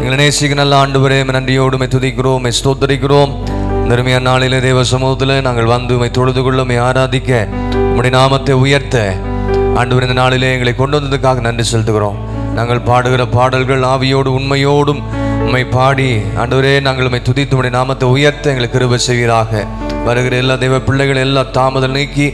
எங்களை நேசிக்க நல்ல ஆண்டவரே, நன்றியோடு துதிக்கிறோம், ஸ்தோத்தரிக்கிறோம். நெருமையான நாளிலே தேவ சமூகத்தில் நாங்கள் வந்து தொழுது கொள்ள ஆராதிக்க உம்முடைய நாமத்தை உயர்த்த ஆண்டவர் இந்த நாளிலே எங்களை கொண்டு வந்ததுக்காக நன்றி செலுத்துகிறோம். நாங்கள் பாடுகிற பாடல்கள் ஆவியோடு உண்மையோடும் உம்மை பாடி ஆண்டவரே நாங்கள் உம்மை துதித்து உம்முடைய நாமத்தை உயர்த்த எங்களுக்கு கிருபை செய்வீராக. வருகிற எல்லா தெய்வ பிள்ளைகள் எல்லாம் தாமதம் நீக்கி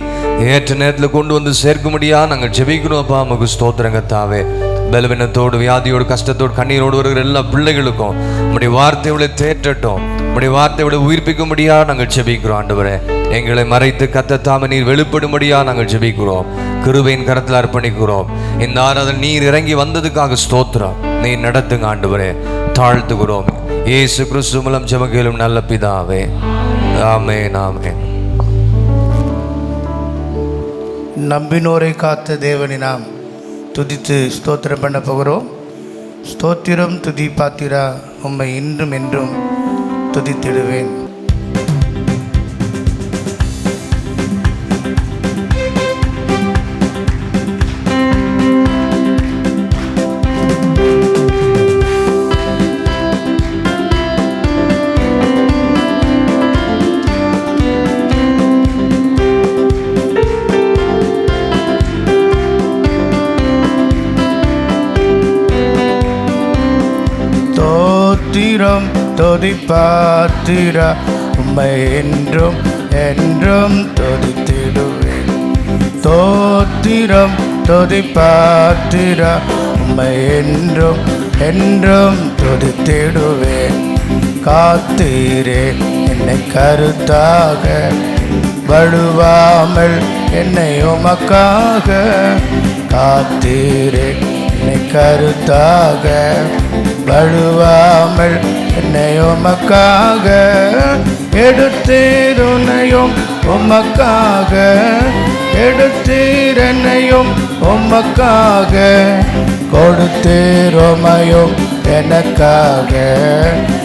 ஏற்ற நேரத்தில் கொண்டு வந்து சேர்க்கும்படியா நாங்கள் ஜெபிக்கிறோம். அப்பா மகு ஸ்தோத்திரங்கத்தாவே. பலவீனத்தோடு வியாதியோடு கஷ்டத்தோடு கண்ணீரோடு வருகிற எல்லா பிள்ளைகளுக்கும் உம்முடைய வார்த்தைகளை தேற்றட்டும், உம்முடைய வார்த்தைகளை உயிர்ப்பிக்கும்படியா நாங்கள் ஜெபிக்கிறோம். ஆண்டவரே எங்களை மறைத்து கத்தத்தாம நீர் வெளிப்படும்படியா நாங்கள் ஜெபிக்கிறோம். கிருபையின் கரத்தில் அர்ப்பணிக்கிறோம். இந்த ஆராதனை நீர் இறங்கி வந்ததுக்காக ஸ்தோத்திரம். நீர் நடத்துங்க ஆண்டவரே, தாழ்த்துகிறோம். இயேசு கிறிஸ்து மூலம் ஜெபம் நல்ல பிதாவே, ஆமென் ஆமென். நம்பினோரை காத்த தேவனை நாம் துதித்து ஸ்தோத்திரம் பண்ண போகிறோம். ஸ்தோத்திரம் துதி பாத்திரா, உம்மை இன்றும் என்றும் துதித்திடுவேன். ஸ்தோத்திரம் துதி பாத்திரா, உம்மை என்றும் என்றும் துதித்திடுவேன். ஸ்தோத்திரம் துதி பாத்திரா, உம்மை என்றும் என்றும் துதித்திடுவேன். காத்தீரே என்னை கருத்தாக, வழுவாமல் என்னை உமக்காக. காத்தீரே என்னை கருத்தாக, வழுவாமல் என்னை உமக்காக. எடுத்தீர் உன்னையும் உமக்காக, எடுத்தீர் என்னையும் உமக்காக. கொடுத்தீர் உமையும் எனக்காக.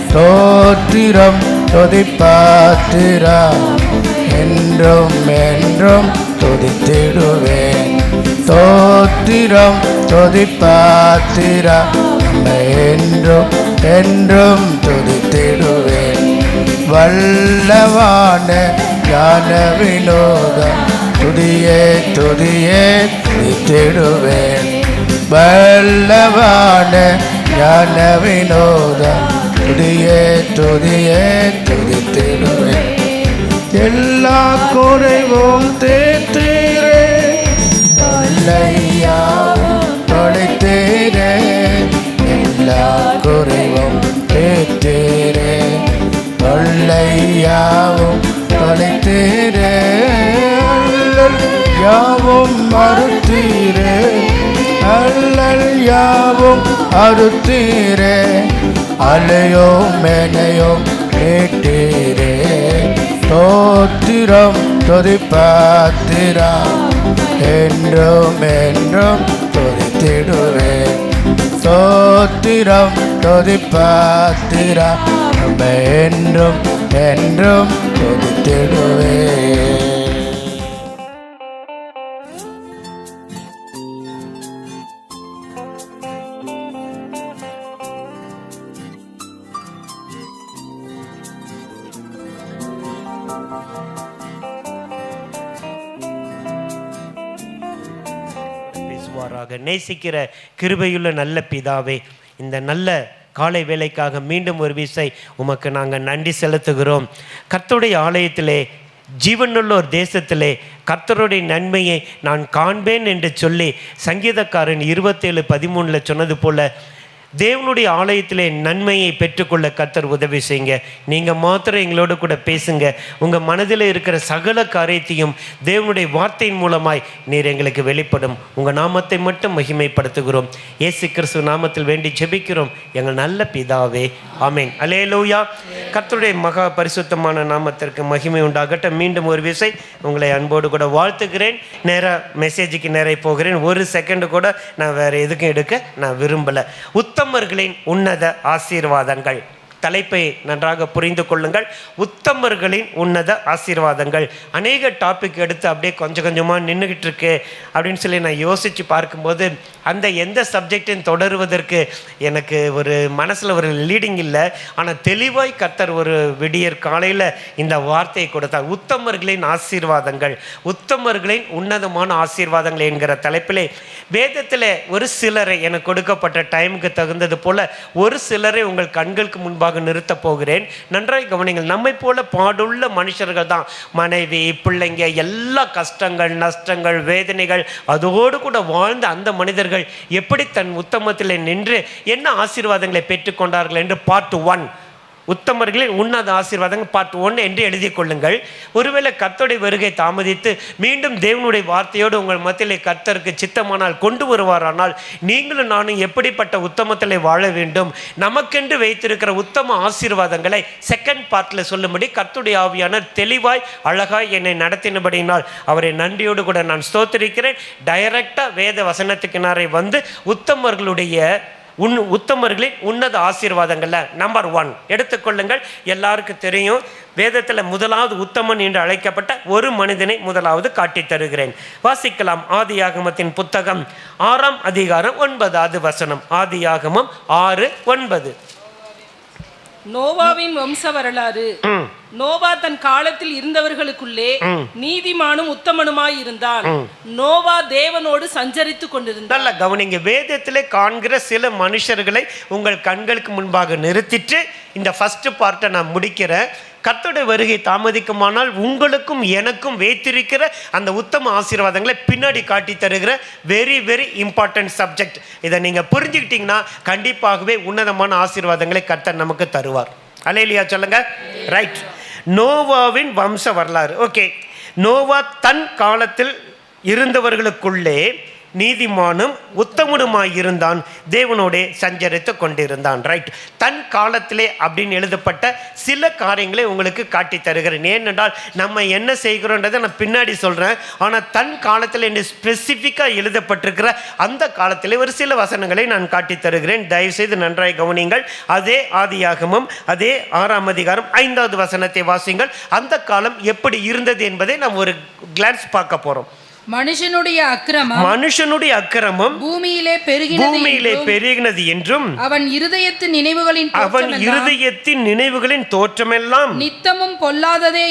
ஸ்தோத்திரம் துதி பாத்திரா, என்றும் என்றும் துதித்திடுவேன். ஸ்தோத்திரம் துதி பாத்திரா, என்றும் என்றும் துதித்திடுவேன். வல்லவான ஞான வினோதம் துதியே துதியே துதித்திடுவேன். வல்லவான ஞான வினோதம் துதியே துதியே துதித்திடுவேன். எல்லா குறைவும் தேத்தீரே, வல்லையா தொலைத்தீரே. எல்லா குறைவும் தேத்தீரே, தொல்லையாவும் தொலைத்தீரே. அல்லல் யாவும் அறுத்தீரே, அல்லல் யாவும் அறுத்தீரே. அலையும் மேனையும் கேட்டீரே. ஸ்தோத்திரம் துதி பாத்திரா, என்றும் என்றும் துதித்திடுவேன். ஸ்தோத்திரம் துதி பாத்திரா, என்றும் என்றும் துதித்திடுவேன். நேசிக்கிற கிருபையுள்ள நல்ல பிதாவே, இந்த நல்ல காலை வேளைக்காக மீண்டும் ஒரு விசை உமக்கு நாங்கள் நன்றி செலுத்துகிறோம். கர்த்தருடைய ஆலயத்திலே, ஜீவனுள்ளோர் தேசத்திலே கர்த்தருடைய நன்மையை நான் காண்பேன் என்று சொல்லி சங்கீதக்காரன் 27:13 சொன்னது போல தேவனுடைய ஆலயத்திலே நன்மையை பெற்றுக்கொள்ள கர்த்தர் உதவி செய்யுங்க. நீங்கள் மாத்திரம் எங்களோடு கூட பேசுங்க. உங்கள் மனதில் இருக்கிற சகல காரியத்தையும் தேவனுடைய வார்த்தையின் மூலமாய் நீர் எங்களுக்கு வெளிப்படும். உங்கள் நாமத்தை மட்டும் மகிமைப்படுத்துகிறோம். இயேசு கிறிஸ்து நாமத்தில் வேண்டி ஜெபிக்கிறோம் எங்கள் நல்ல பிதாவே, ஆமேன். அல்லேலூயா. கர்த்தருடைய மகா பரிசுத்தமான நாமத்திற்கு மகிமை உண்டாகட்டும். மீண்டும் ஒரு விசை உங்களை அன்போடு கூட வாழ்த்துகிறேன். நேராக மெசேஜுக்கு நேராக போகிறேன். ஒரு செகண்டு கூட நான் வேறு எதுக்கும் எடுக்க நான் விரும்பலை. உத்தமர்களின் உன்னத ஆசீர்வாதங்கள். தலைப்பை நன்றாக புரிந்து கொள்ளுங்கள். உத்தமர்களின் உன்னத ஆசீர்வாதங்கள். அநேக டாபிக் எடுத்து அப்படியே கொஞ்சம் கொஞ்சமாக நின்றுக்கிட்டு இருக்கு அப்படின்னு சொல்லி நான் யோசித்து பார்க்கும்போது அந்த எந்த சப்ஜெக்டையும் தொடருவதற்கு எனக்கு ஒரு மனசில் ஒரு லீடிங் இல்லை. ஆனால் தெளிவாய் கர்த்தர் ஒரு விடியற் காலையில் இந்த வார்த்தையை கொடுத்தார். உத்தமர்களின் ஆசீர்வாதங்கள், உத்தமர்களின் உன்னதமான ஆசீர்வாதங்கள் என்கிற தலைப்பிலே வேதத்தில் ஒரு சிலரை எனக்கு கொடுக்கப்பட்ட டைமுக்கு தகுந்தது போல ஒரு சிலரை உங்கள் கண்களுக்கு முன்பாக நிறுத்தப் போகிறேன். நன்றாய் கவனிங்கள். நம்மை போல பாடுள்ள மனுஷர்கள் தான், மனைவி பிள்ளைங்க எல்லா கஷ்டங்கள் நஷ்டங்கள் வேதனைகள் அதோடு கூட வாழ்ந்த அந்த மனிதர்கள் எப்படி தன் உத்தமத்தில் நின்று என்ன ஆசீர்வாதங்களை பெற்றுக்கொண்டார்கள் என்று பார்ட் 1 உத்தமர்களின் உன்னத ஆசீர்வாதங்கள் பார்ட் 1 என்று எழுதி கொள்ளுங்கள். ஒருவேளை கர்த்தருடைய வருகை தாமதித்து மீண்டும் தேவனுடைய வார்த்தையோடு உங்கள் மத்தியிலே கர்த்தருக்கு சித்தமானால் கொண்டு வருவாரானால் நீங்களும் நானும் எப்படிப்பட்ட உத்தமத்தில் வாழ வேண்டும், நமக்கென்று வைத்திருக்கிற உத்தம ஆசீர்வாதங்களை செகண்ட் பார்ட்டில் சொல்லும்படி கர்த்தருடைய ஆவியானவர் தெளிவாய் அழகாய் என்னை நடத்தினபடினால் அவரை நன்றியோடு கூட நான் ஸ்தோத்திரிக்கிறேன். டைரக்டாக வேத வசனத்துக்கு நாரை வந்து உத்தமர்களின் உன்னத ஆசீர்வாதங்கள்ல நம்பர் 1 எடுத்துக்கொள்ளுங்கள். எல்லாருக்கும் தெரியும், வேதத்தில் முதலாவது உத்தமன் என்று அழைக்கப்பட்ட ஒரு மனிதனை முதலாவது காட்டித் தருகிறேன். வாசிக்கலாம். ஆதியாகமத்தின் புத்தகம் 6ஆம் அதிகாரம் 9வது வசனம். ஆதியாகமம் 6:9. நோவாவின் வம்ச வரலாறு. நோவா தன் காலத்தில் இருந்தவர்களுக்குள்ளே நீதிமானும் உத்தமனுமாய் இருந்தான். நோவா தேவனோடு சஞ்சரித்து கொண்டிருந்தான். நல்ல கவனிங்க. வேதத்திலே காண்கிற சில மனுஷர்களை உங்கள் கண்களுக்கு முன்பாக நிறுத்திட்டு இந்த ஃபர்ஸ்ட் பார்ட்டை நான் முடிக்கிறேன். கர்த்தருடைய வருகை தாமதிக்குமானால் உங்களுக்கும் எனக்கும் வைத்திருக்கிற அந்த உத்தம ஆசீர்வாதங்களை பின்னாடி காட்டி தருகிற வெரி வெரி இம்பார்ட்டன்ட் சப்ஜெக்ட். இதை நீங்கள் புரிஞ்சுக்கிட்டீங்கன்னா கண்டிப்பாகவே உன்னதமான ஆசீர்வாதங்களை கர்த்தர் நமக்கு தருவார். அல்லேலூயா சொல்லுங்க. ரைட். நோவாவின் வம்ச வரலாறு. ஓகே. நோவா தன் காலத்தில் இருந்தவர்களுக்குள்ளே நீதிமானும் உத்தமனுமாய் இருந்தான், தேவனோடே சஞ்சரித்து கொண்டிருந்தான். ரைட். தன் காலத்திலே அப்படின்னு எழுதப்பட்ட சில காரியங்களை உங்களுக்கு காட்டி தருகிறேன். ஏனென்றால் நம்ம என்ன செய்கிறோன்றதை நான் பின்னாடி சொல்கிறேன். ஆனால் தன் காலத்தில் என்று ஸ்பெசிஃபிக்காக எழுதப்பட்டிருக்கிற அந்த காலத்திலே ஒரு சில வசனங்களை நான் காட்டி தருகிறேன். தயவுசெய்து நன்றாய் கவனிங்கள். அதே ஆதியாகமம் அதே 6ஆம் அதிகாரம் 5வது வசனத்தை வாசிங்கள். அந்த காலம் எப்படி இருந்தது என்பதை நாம் ஒரு கிளான்ஸ் பார்க்க போகிறோம். மனுஷனுடைய அக்கிரமம் பூமியிலே பெருகினது என்றும் அவன் இருதயத்தின் நினைவுகளின் தோற்றமெல்லாம் நித்தமும் பொல்லாததே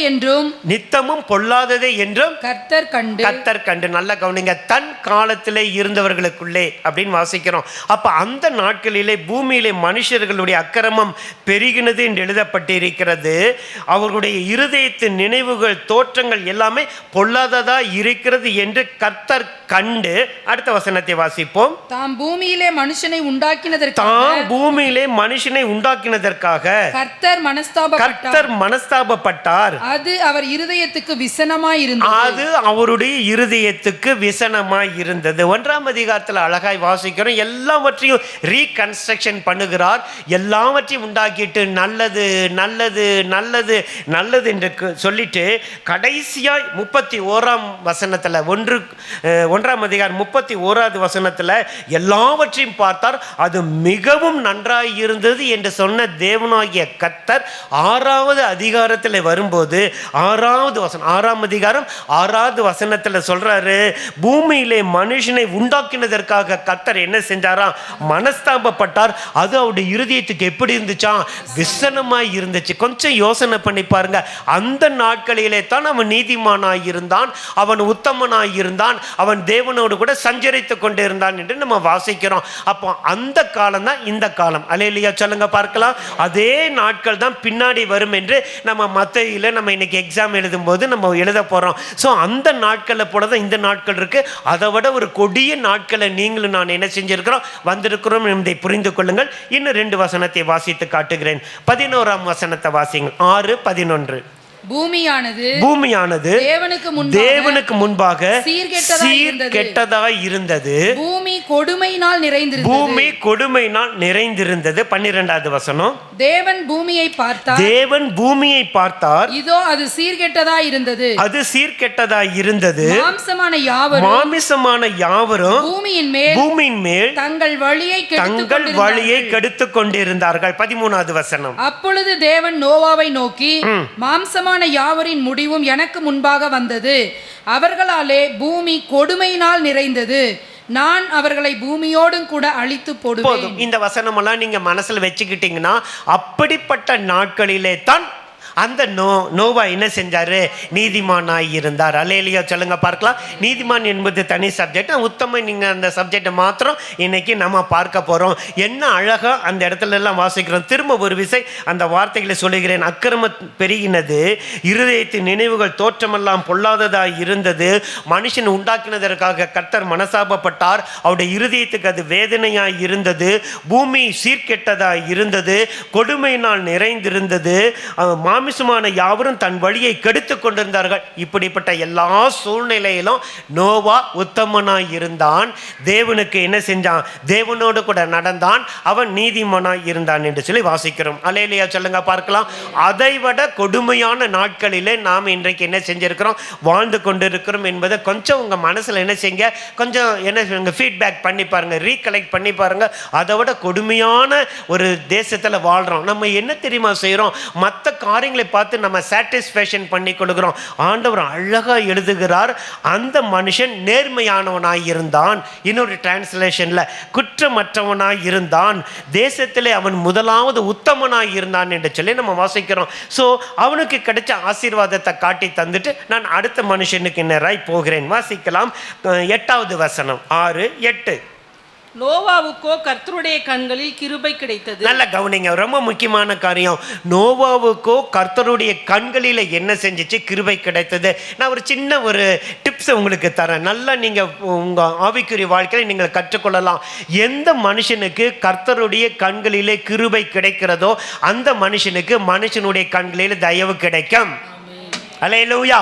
என்றும் கர்த்தர் கண்டு. நல்ல கவனிங்க. தன் காலத்திலே இருந்தவர்களுக்குள்ளே அப்படின்னு வாசிக்கிறோம். அப்ப அந்த நாட்களிலே பூமியிலே மனுஷர்களுடைய அக்கிரமம் பெருகினது என்று எழுதப்பட்டிருக்கிறது. அவர்களுடைய இருதயத்தின் நினைவுகள் தோற்றங்கள் எல்லாமே பொல்லாததா இருக்கிறது என்று கர்த்தர் கண்டு. அடுத்த வசனத்தை வாசிப்போம். தாம் பூமியிலே மனுஷனை உண்டாக்கினதற்காக கர்த்தர் மனஸ்தாபப்பட்டார். அது அவர் இருதயத்துக்கு விசனமாய் இருந்தது. அது அவருடைய இருதயத்துக்கு விசனமாய் இருந்தது. 1ஆம் அதிகாரத்தில் அழகாய் வாசிக்கிறோம். எல்லாவற்றையும் ரீகன்ஸ்ட்ரக்ஷன் பண்ணுகிறார். எல்லாவற்றையும் உண்டாக்கிட்டு நல்லது நல்லது நல்லது நல்லது என்று சொல்லிட்டு கடைசியாய் 31ஆம் வசனத்தில் 1ஆம் அதிகாரம் 31வது வசனத்தில் எல்லாவற்றையும் பார்த்தார், அது மிகவும் நன்றாய் இருந்தது என்று சொன்ன தேவனாகிய கர்த்தர் 6வது அதிகாரத்தில் வரும்போது 6ஆம் அதிகாரம் 6வது வசனத்தில் சொல்றாரு, பூமியிலே மனுஷனை உண்டாக்கினதற்காக கர்த்தர் என்ன செஞ்சாராம்? மனஸ்தாபப்பட்டார். அது அவருடைய இருதயத்துக்கு எப்படி இருந்துச்சா? விசனமாய் இருந்துச்சு. கொஞ்சம் யோசனை பண்ணி பாருங்க. அந்த நாட்களிலே தான் அவன் நீதிமானாய் இருந்தான், அவன் உத்தமனாய் இருந்தான், அவன் தேவனோடு கூட சஞ்சரித்து கொண்டு இருந்தான் என்று நம்ம வாசிக்கிறோம். அப்போ அந்த காலம் தான் இந்த காலம். அல்லேலூயா சொல்லுங்க பார்க்கலாம். அதே நாட்கள் தான் பின்னாடி வரும் என்று நம்ம மத்தேயுல நம்ம இன்னைக்கு எக்ஸாம் எழுதும் போது நம்ம எழுத போறோம். ஸோ அந்த நாட்களை போல தான் இந்த நாட்கள் இருக்கு. அதை விட ஒரு கொடிய நாட்களை நீங்களும் நான் என்ன செஞ்சிருக்கிறோம், வந்திருக்கிறோம் என்பதை புரிந்து கொள்ளுங்கள். இன்னும் 2 வசனத்தை வாசித்து காட்டுகிறேன். 11ஆம் வசனத்தை வாசிங்கள். 6:11. பூமியானது தேவனுக்கு முன்பாக சீர்கெட்டதாய் இருந்தது. பூமி கொடுமையினால் நிறைந்திருந்தது. 12வது வசனம். தேவன் பூமியை பார்த்தார், இதோ அது சீர்கெட்டதாய் இருந்தது. மாமிசமான யாவரும் பூமியின் மேல் தங்கள் வழியை கெடுத்துக் கொண்டிருந்தார்கள். 13வது வசனம். அப்பொழுது தேவன் நோவாவை நோக்கி, மாம்சமான யாவரின் முடிவும் எனக்கு முன்பாக வந்தது, அவர்களாலே பூமி கொடுமையினால் நிறைந்தது, நான் அவர்களை பூமியோடும் கூட அழித்து போடுவேன். இந்த வசனமெல்லாம் நீங்க மனசுல வச்சுக்கிட்டீங்கன்னா, அப்படிப்பட்ட நாட்களிலே தான் அந்த நோவா என்ன செஞ்சாரு? நீதிமானாய் இருந்தார். அல்லேலூயா சொல்லுங்க பார்க்கலாம். நீதிமான் என்பது தனி சப்ஜெக்ட். உத்தம நீங்க அந்த சப்ஜெக்டை மாத்திரம் இன்னைக்கு நம்ம பார்க்க போறோம். என்ன அழகா அந்த இடத்துல எல்லாம் வாசிக்கிறோம். திரும்ப ஒரு விசை அந்த வார்த்தைகளை சொல்லுகிறேன். அக்கிரம பெருகினது, இருதயத்தின் நினைவுகள் தோற்றமெல்லாம் பொல்லாததாய் இருந்தது. மனுஷன் உண்டாக்கினதற்காக கர்த்தர் மனசாபப்பட்டார். அவருடைய இருதயத்துக்கு அது வேதனையாய் இருந்தது. பூமி சீர்கெட்டதாய் இருந்தது, கொடுமையினால் நிறைந்திருந்தது. மாமிசமான யாவரும் தன் வழியை கெடுத்து கொண்டிருந்தார்கள். இப்படிப்பட்ட எல்லா சூழ்நிலையிலும் நோவா உத்தமனாய் இருந்தான். தேவனுக்கு என்ன செஞ்சான்? தேவனோடு கூட நடந்தான். அவன் நீதிமானாய் இருந்தான் என்று சொல்லி வாசிக்கிறோம். அல்லேலூயா சொல்லுங்க பார்க்கலாம். அதைவிட கொடுமையான நாட்களிலே நாம் இன்றைக்கு என்ன செஞ்சிருக்கிறோம்? வாழ்ந்து கொண்டிருக்கிறோம் என்பதை கொஞ்சம் உங்க மனசுல என்ன செய்யுங்க, கொஞ்சம் என்ன ஃபீட்பேக் பண்ணி பாருங்க, ரீகலெக்ட் பண்ணி பாருங்க. அதை விட கொடுமையான ஒரு தேசத்துல வாழ்றோம். நம்ம என்ன தெரியுமா செய்யறோம்? மற்ற காரியங்களை பார்த்து நம்ம சாட்டிஸ்ஃபேக்ஷன் பண்ணி கொள்கிறோம். ஆண்டவர் அழகா எழுதுகிறார், அந்த மனுஷன் நேர்மையானவனாய் இருந்தான். இன்னொரு டிரான்ஸ்லேஷன்ல குற்றமற்றவனாய் இருந்தான், தேசத்திலே அவன் முதலாவது உத்தமனாய் இருந்தான் என்று சொல்லி நம்ம வாசிக்கிறோம். ஸோ அவனுக்கு கிடைச்ச ஆசீர்வாதத்தை காட்டி தந்துட்டு நான் அடுத்த மனுஷனுக்கு நேராய் போகிறேன். வாசிக்கலாம் 8வது வசனம், 6, 8. நோவாவுக்கோ கர்த்தருடைய கண்களில் கிருபை கிடைத்தது. நல்ல கவனிங்க, ரொம்ப முக்கியமான காரியம். நோவாவுக்கோ கர்த்தருடைய கண்களில் என்ன செஞ்சிச்சு? கிருபை கிடைத்தது. நான் ஒரு சின்ன ஒரு டிப்ஸ் உங்களுக்கு தரேன். நல்லா நீங்க உங்க ஆவிக்குரிய வாழ்க்கையில நீங்கள் கற்றுக்கொள்ளலாம். எந்த மனுஷனுக்கு கர்த்தருடைய கண்களிலே கிருபை கிடைக்கிறதோ அந்த மனுஷனுக்கு மனுஷனுடைய கண்களில் தயவு கிடைக்கும். அல்லேலூயா.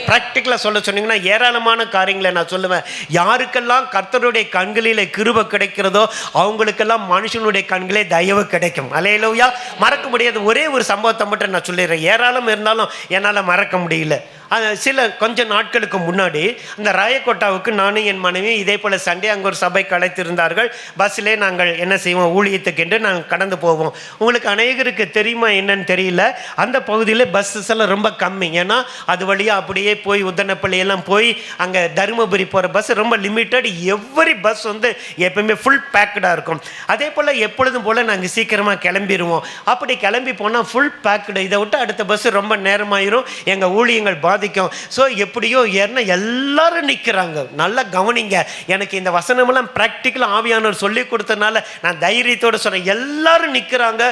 பிராக்டிக்கலாக சொல்ல சொன்னீங்கன்னா ஏராளமான காரியங்களை நான் சொல்லுவேன். யாருக்கெல்லாம் கர்த்தருடைய கண்களில் கிருபை கிடைக்கிறதோ அவங்களுக்கெல்லாம் மனுஷனுடைய கண்களே தயவு கிடைக்கும். அல்லேலூயா. மறக்க முடியாது. ஒரே ஒரு சம்பவத்தை மட்டும் நான் சொல்லிடுறேன். ஏராளம் இருந்தாலும் என்னால் மறக்க முடியல. கொஞ்ச நாட்களுக்கு முன்னாடி அந்த ராயக்கோட்டாவுக்கு நானும் என் மனைவி இதே போல் சண்டே அங்கே ஒரு சபைக்கு அழைத்திருந்தார்கள். பஸ்ஸிலே நாங்கள் என்ன செய்வோம்? ஊழியத்துக்கு என்று நாங்கள் கடந்து போவோம். உங்களுக்கு அநேகருக்கு தெரியுமா என்னன்னு தெரியல, அந்த பகுதியில் பஸ்ஸஸ் எல்லாம் ரொம்ப கம்மி. ஏன்னா அது வழியாக அப்படியே போய் உத்தனப்பள்ளி எல்லாம் போய் அங்கே தருமபுரி போகிற பஸ் ரொம்ப லிமிட்டட். எவ்வரி பஸ் எப்பவுமே ஃபுல் பேக்கடாக இருக்கும். அதே போல் எப்பொழுதும் போல் நாங்கள் சீக்கிரமாக கிளம்பிடுவோம். அப்படி கிளம்பி போனால் ஃபுல் பேக்கடு. இதை விட்டு அடுத்த பஸ் ரொம்ப நேரமாயிரும், எங்கள் ஊழியங்கள் பாதிக்கும். ஸோ எப்படியோ ஏன்னா எல்லாரும் நிற்கிறாங்க. நல்லா கவனிங்க. எனக்கு இந்த வசனமெல்லாம் ப்ராக்டிக்கலாக ஆவியானவர் சொல்லி கொடுத்தனால நான் தைரியத்தோடு சொல்கிறேன். எல்லாரும் நிற்கிறாங்க,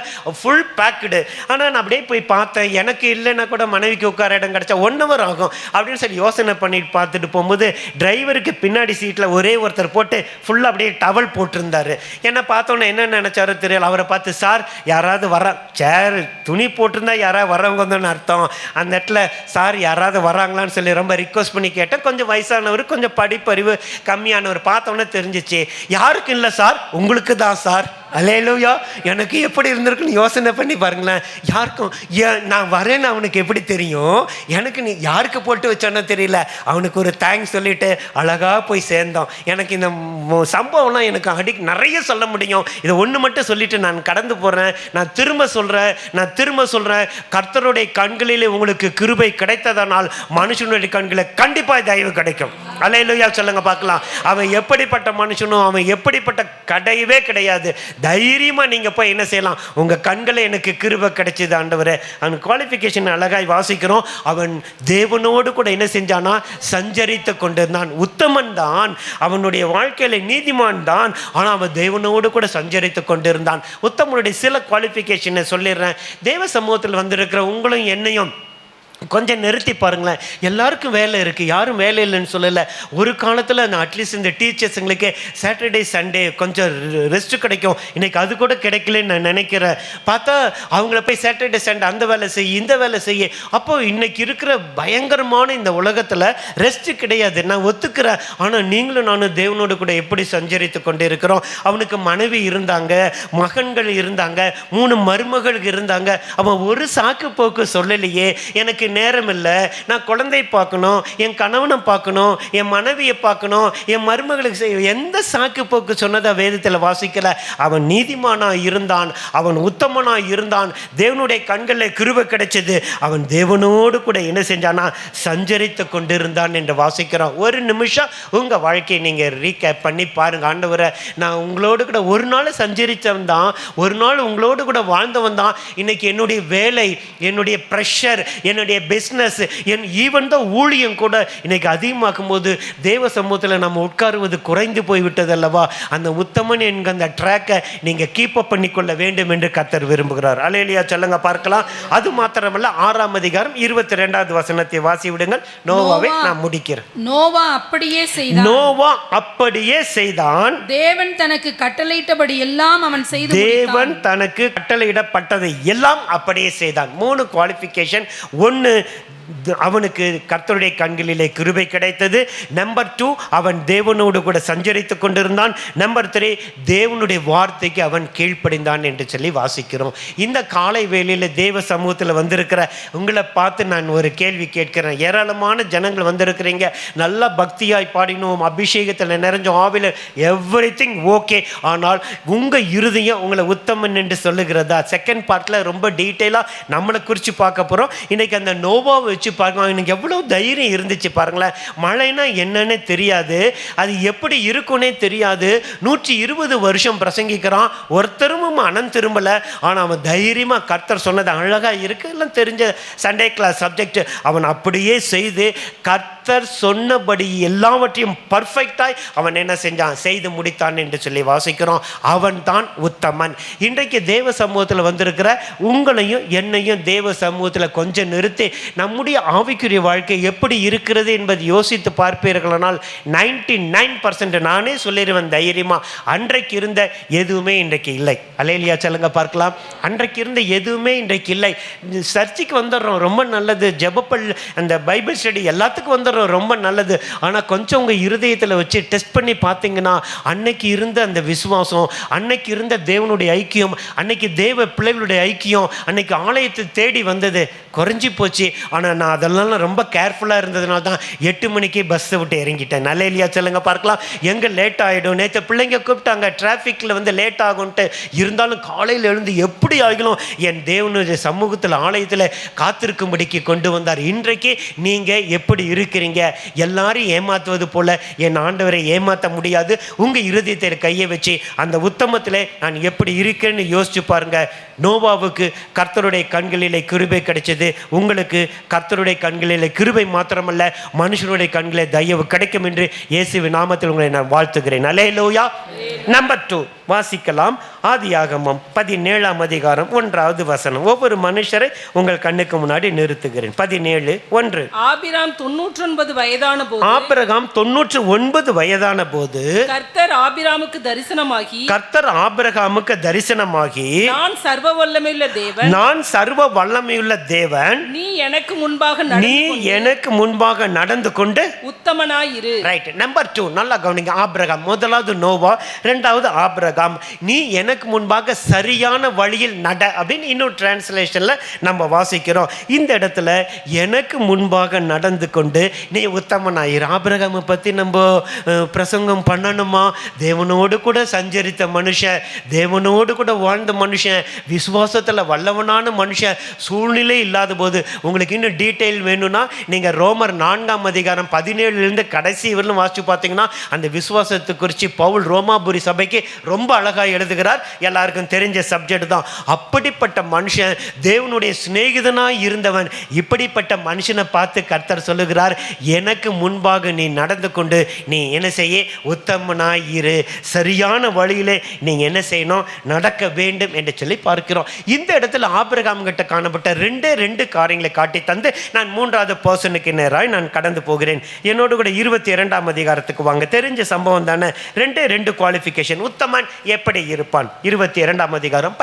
ஃபுல் பேக்கடு. ஆனால் நான் அப்படியே போய் பார்த்தேன், எனக்கு இல்லைன்னா கூட மனைவிக்கு உட்கார இடம் கிடச்சா 1 hour ஆகும் அப்படின்னு சொல்லி யோசனை பண்ணிட்டு பார்த்துட்டு போகும்போது டிரைவருக்கு பின்னாடி சீட்டில் ஒரே ஒருத்தர் போட்டு ஃபுல்லாக அப்படியே டவல் போட்டிருந்தாரு. என்னை பார்த்தோன்னே என்ன நினச்சாரோ தெரியல. அவரை பார்த்து, சார் யாராவது சேர் துணி போட்டிருந்தா யாராவது வரவங்க வந்தோன்னு அர்த்தம். அந்த இடத்துல சார் யாராவது வராங்களான்னு சொல்லி ரொம்ப ரிக்வஸ்ட் பண்ணி கேட்டேன். கொஞ்சம் வயசானவர், கொஞ்சம் படிப்பறிவு கம்மியானவர். பார்த்தோன்னே தெரிஞ்சிச்சு, யாருக்கு இல்லை சார், உங்களுக்கு தான் சார். அல்லேலூயா. எனக்கு எப்படி இருந்திருக்குன்னு யோசனை பண்ணி பாருங்களேன். யாருக்கும் நான் வரேன்னு அவனுக்கு எப்படி தெரியும்? எனக்கு நீ யாருக்கு போட்டு வச்சோன்னு தெரியல. அவனுக்கு ஒரு தேங்க்ஸ் சொல்லிட்டு அழகாக போய் சேர்ந்தோம். எனக்கு இந்த சம்பவம்லாம் எனக்கு நிறைய சொல்ல முடியும். இதை ஒன்று மட்டும் சொல்லிட்டு நான் கடந்து போகிறேன். நான் திரும்ப சொல்கிறேன், கர்த்தருடைய கண்களிலே உங்களுக்கு கிருபை கிடைத்ததனால் மனுஷனுடைய கண்களில் கண்டிப்பாக தயவு கிடைக்கும். அல்லேலூயா சொல்லுங்க பார்க்கலாம். அவன் எப்படிப்பட்ட மனுஷனும் அவன் எப்படிப்பட்ட கிடையவே கிடையாது. தைரியமாக நீங்கள் போய் என்ன செய்யலாம்? உங்கள் கண்களை எனக்கு கிருபை கிடைச்சிது ஆண்டவரே. அவன் குவாலிஃபிகேஷன் அழகாய் வாசிக்கிறோம். அவன் தேவனோடு கூட என்ன செஞ்சானா? சஞ்சரித்து கொண்டிருந்தான். உத்தமன் தான், அவனுடைய வாழ்க்கையில நீதிமான் தான். ஆனால் அவன் தேவனோடு கூட சஞ்சரித்து கொண்டிருந்தான். உத்தமனுடைய சில குவாலிஃபிகேஷனை சொல்லிடுறேன். தேவ சமூகத்தில் வந்திருக்கிற உங்களும் என்னையும் கொஞ்சம் நிறுத்தி பாருங்களேன். எல்லாருக்கும் வேலை இருக்குது, யாரும் வேலை இல்லைன்னு சொல்லலை. ஒரு காலத்தில் அந்த அட்லீஸ்ட் இந்த டீச்சர்ஸுங்களுக்கு சாட்டர்டே சண்டே கொஞ்சம் ரெஸ்ட்டு கிடைக்கும். இன்றைக்கி அது கூட கிடைக்கலன்னு நான் நினைக்கிறேன். பார்த்தா அவங்கள போய் சாட்டர்டே சண்டே அந்த வேலை செய்ய இந்த வேலை செய்ய. அப்போது இன்றைக்கி இருக்கிற பயங்கரமான இந்த உலகத்தில் ரெஸ்ட்டு கிடையாது, நான் ஒத்துக்கிறேன். ஆனால் நீங்களும் நானும் தேவனோடு கூட எப்படி சஞ்சரித்து கொண்டு இருக்கிறோம். அவனுக்கு மனைவி இருந்தாங்க, மகன்கள் இருந்தாங்க, 3 மருமகள் இருந்தாங்க. அவன் ஒரு சாக்கு போக்கு சொல்லலையே, எனக்கு நேரம் இல்லை, நான் குழந்தை பார்க்கணும், என் கணவனை பார்க்கணும், என் மனைவியை பார்க்கணும், என் மருமகளுக்கு செய்ய, எந்த சாக்கு போக்கு சொன்னதை வேதத்தில் வாசிக்கல. அவன் நீதிமானா இருந்தான், அவன் உத்தமனா இருந்தான், தேவனுடைய கண்களில் கிருபை கிடைச்சது. அவன் தேவனோடு கூட என்ன செஞ்சானா, சஞ்சரித்து கொண்டிருந்தான் என்று வாசிக்கிறோம். ஒரு நிமிஷம் உங்கள் வாழ்க்கையை நீங்கள் ரீகேப் பண்ணி பாருங்கள். ஆண்டவரை, நான் உங்களோடு கூட ஒரு நாள் சஞ்சரித்தவன் தான், ஒரு நாள் உங்களோடு கூட வாழ்ந்தவன் தான். இன்னைக்கு என்னுடைய வேலை, என்னுடைய ப்ரெஷர், என்னுடைய பிஸ்னஸ், ஈவன் தான் ஊழியம் கூட இன்னைக்கு அதிகமாக்கும் போது தேவ சமூகத்தில் நம்ம உட்காருவது குறைந்து போய்விட்டது அல்லவா? அந்த உத்தமன் என்கிற அந்த ட்ராக்கை நீங்கள் கீப் அப் பண்ணிக்கொள்ள வேண்டும் என்று கர்த்தர் விரும்புகிறார். அல்லேலூயா சொல்லுங்க பார்க்கலாம். அது மாத்திரமல்ல, 6ஆம் அதிகாரம் 22வது வசனத்தை வாசி விடுங்கள். நோவாவை நான் முடிக்கிறேன். நோவா அப்படியே செய்தான். நோவா அப்படியே செய்தான். தேவன் தனக்கு கட்டளையிட்டபடி எல்லாம் அவன் செய்து தேவன் தனக்கு கட்டளையிடப்பட்டதை எல்லாம் அப்படியே செய்தான். 3 குவாலிஃபிகேஷன். 1, அவனுக்கு கர்த்தருடைய கண்களிலே கிருபை கிடைத்தது. நம்பர் 2, அவன் தேவனோடு கூட சஞ்சரித்து கொண்டிருந்தான். நம்பர் 3, தேவனுடைய வார்த்தைக்கு அவன் கீழ்ப்படிந்தான் என்று சொல்லி வாசிக்கிறோம். இந்த காலை வேளையில் தேவ சமூகத்தில் வந்திருக்கிற உங்களை பார்த்து நான் ஒரு கேள்வி கேட்கிறேன். ஏராளமான ஜனங்கள் வந்திருக்கிறீங்க, நல்லா பக்தியாய் பாடினோம், அபிஷேகத்தில் நிறைஞ்சோம், ஆவில எவ்ரிதிங் ஓகே. ஆனால் உங்கள் இருதயம் உங்களை உத்தமன் என்று சொல்லுகிறதா? செகண்ட் பார்ட்டில் ரொம்ப டீட்டெயிலாக நம்மளை குறித்து பார்க்க போகிறோம். இன்றைக்கி அந்த நோவாவை வச்சு பாருங்க, எனக்கு எவ்வளோ தைரியம் இருந்துச்சு பாருங்களேன். மழைனா என்னன்னு தெரியாது, அது எப்படி இருக்குன்னே தெரியாது. 120 வருஷம் பிரசங்கிக்கிறான், ஒருத்தரும் மனம் திரும்பலை. ஆனால் அவன் தைரியமாக கர்த்தர் சொன்னது அழகாக இருக்கு, எல்லாம் தெரிஞ்ச சண்டே கிளாஸ் சப்ஜெக்ட். அவன் அப்படியே செய்து கர்த்தர் சொன்னபடி எல்லாவற்றையும் பர்ஃபெக்டாய் அவன் என்ன செஞ்சான், செய்து முடித்தான் என்று சொல்லி வாசிக்கிறோம். அவன் தான் உத்தமன். இன்றைக்கு தேவ சமூகத்தில் வந்திருக்கிற உங்களையும் என்னையும் தேவ சமூகத்தில் கொஞ்சம் நிறுத்தி நம்முடைய ஆவிக்குரிய வாழ்க்கை எப்படி இருக்கிறது என்பதை யோசித்து பார்ப்பீர்களானால் 99% நானே சொல்லிடுவேன் தைரியமா, அன்றைக்கு இருந்த எதுவுமே இன்றைக்கு இல்லை. அல்லேலூயா சொல்லுங்க பார்க்கலாம். அன்றைக்கு இருந்த எதுவுமே இன்றைக்கு இல்லை. சர்ச்சுக்கு வந்துடுறோம், ரொம்ப நல்லது. ஜெபப்பல், அந்த பைபிள் ஸ்டடி எல்லாத்துக்கும் வந்துடுறோம், ரொம்ப நல்லது. ஆனால் கொஞ்சம் உங்கள் இருதயத்தில் வச்சு டெஸ்ட் பண்ணி பார்த்தீங்கன்னா, அன்னைக்கு இருந்த அந்த விசுவாசம், அன்னைக்கு இருந்த தேவனுடைய ஐக்கியம், அன்னைக்கு தேவ பிள்ளைகளுடைய ஐக்கியம், அன்னைக்கு ஆலயத்தை தேடி வந்தது குறைஞ்சி போச்சு. ஆனால் நான் அதெல்லாம் ரொம்ப கேர்ஃபுல்லாக இருந்ததுனால தான் 8 மணிக்கு பஸ்ஸை விட்டு இறங்கிட்டேன். நல்ல சொல்லுங்க பார்க்கலாம். எங்கே லேட் ஆகிடும், நேற்று பிள்ளைங்க கூப்பிட்டாங்க, டிராஃபிக்கில் வந்து லேட் ஆகும்ன்ட்டு. இருந்தாலும் காலையில் எழுந்து எப்படி ஆகிலும் என் தேவனுடைய சமூகத்தில் ஆலயத்தில் காத்திருக்கும்படிக்கு கொண்டு வந்தார். இன்றைக்கு நீங்கள் எப்படி இருக்கிறீங்க? எல்லாரும் ஏமாற்றுவது போல என் ஆண்டவரை ஏமாற்ற முடியாது. உங்கள் இருதயத்தில் கையை வச்சு அந்த உத்தமத்தில் நான் எப்படி இருக்கேன்னு யோசிச்சு பாருங்க. நோவாவுக்கு கர்த்தருடைய கண்களிலே கிருபை கிடைச்சது. உங்களுக்கு கர்த்தருடைய கண்களிலே கிருபை மாத்திரமல்ல, மனுஷனுடைய கண்களிலே தயவு கிடைக்கும் என்று இயேசுவின் நாமத்தில் உங்களை நான் வாழ்த்துகிறேன். அல்லேலூயா. நம்பர் 2 வாசிக்கலாம். ஆதியாகமம் 17ஆம் அதிகாரம் 1வது வசனம். ஒவ்வொரு மனுஷரை உங்கள் கண்ணுக்கு முன்னாடி நிறுத்துகிறேன். 17:1. ஆபிராம் 99 வயதான போது, ஆபிரகாம் 99 வயதான போது கர்த்தர் ஆபிராமுக்கு தரிசனமாகி, நான் சர்வ வல்லமையுள்ள தேவன், நான் சர்வ வல்லமையுள்ள தேவன், நீ எனக்கு முன்பாக நடந்து கொண்டு உத்தமனாயிரு. ரைட். நம்பர் 2 நல்லா கவனிங்க. ஆபிரகாம், முதலாவது நோவா, 2வது ஆபிரகாம். நீ எனக்கு முன்பாக சரியான வழியில் நட அப்படின்னு இன்னொரு டிரான்ஸ்லேஷன்ல நம்ம வாசிக்கிறோம். இந்த இடத்துல எனக்கு முன்பாக நடந்து கொண்டு நீ உத்தமனாயிரு. ஆபிரகாமை பற்றி நம்ம பிரசங்கம் பண்ணணுமா? தேவனோடு கூட சஞ்சரித்த மனுஷன், தேவனோடு கூட வாழ்ந்த மனுஷன், விசுவாசத்தில் வல்லவனான மனுஷன். சூழ்நிலை இல்லாத போது உங்களுக்கு இன்னும் டீட்டெயில் வேணும்னா நீங்கள் ரோமர் 4ஆம் அதிகாரம் 17 கடைசி வரலும் வாசிச்சு பார்த்தீங்கன்னா அந்த விசுவாசத்தை குறித்து பவுல் ரோமாபுரி சபைக்கு ரொம்ப அழகாக எழுதுகிறார். எல்லாருக்கும் தெரிஞ்ச சப்ஜெக்ட் தான். அப்படிப்பட்ட மனுஷன் தேவனுடைய சிநேகிதனாய் இருந்தவன். இப்படிப்பட்ட மனுஷனை பார்த்து கர்த்தர் சொல்லுகிறார், எனக்கு முன்பாக நீ நடந்து கொண்டு நீ என்ன செய்ய, உத்தமனாய் இரு, சரியான வழியிலே நீ என்ன செய்யணும், நடக்க வேண்டும் என்று சொல்லி பார்க்கிறோம். இந்த இடத்துல ஆபிரகாம் கிட்ட காணப்பட்ட ரெண்டு காரியங்களை காட்டி தந்து நான் மூன்றாவது பர்சனுக்கு நேராக நான் கடந்து போகிறேன். என்னோடு கூட 22ஆம் அதிகாரத்துக்கு வாங்க. தெரிஞ்ச சம்பவம் தானே. ரெண்டு குவாலிஃபிகேஷன். உத்தமன் எப்படி இருப்பான்? 22ஆம் அதிகாரம்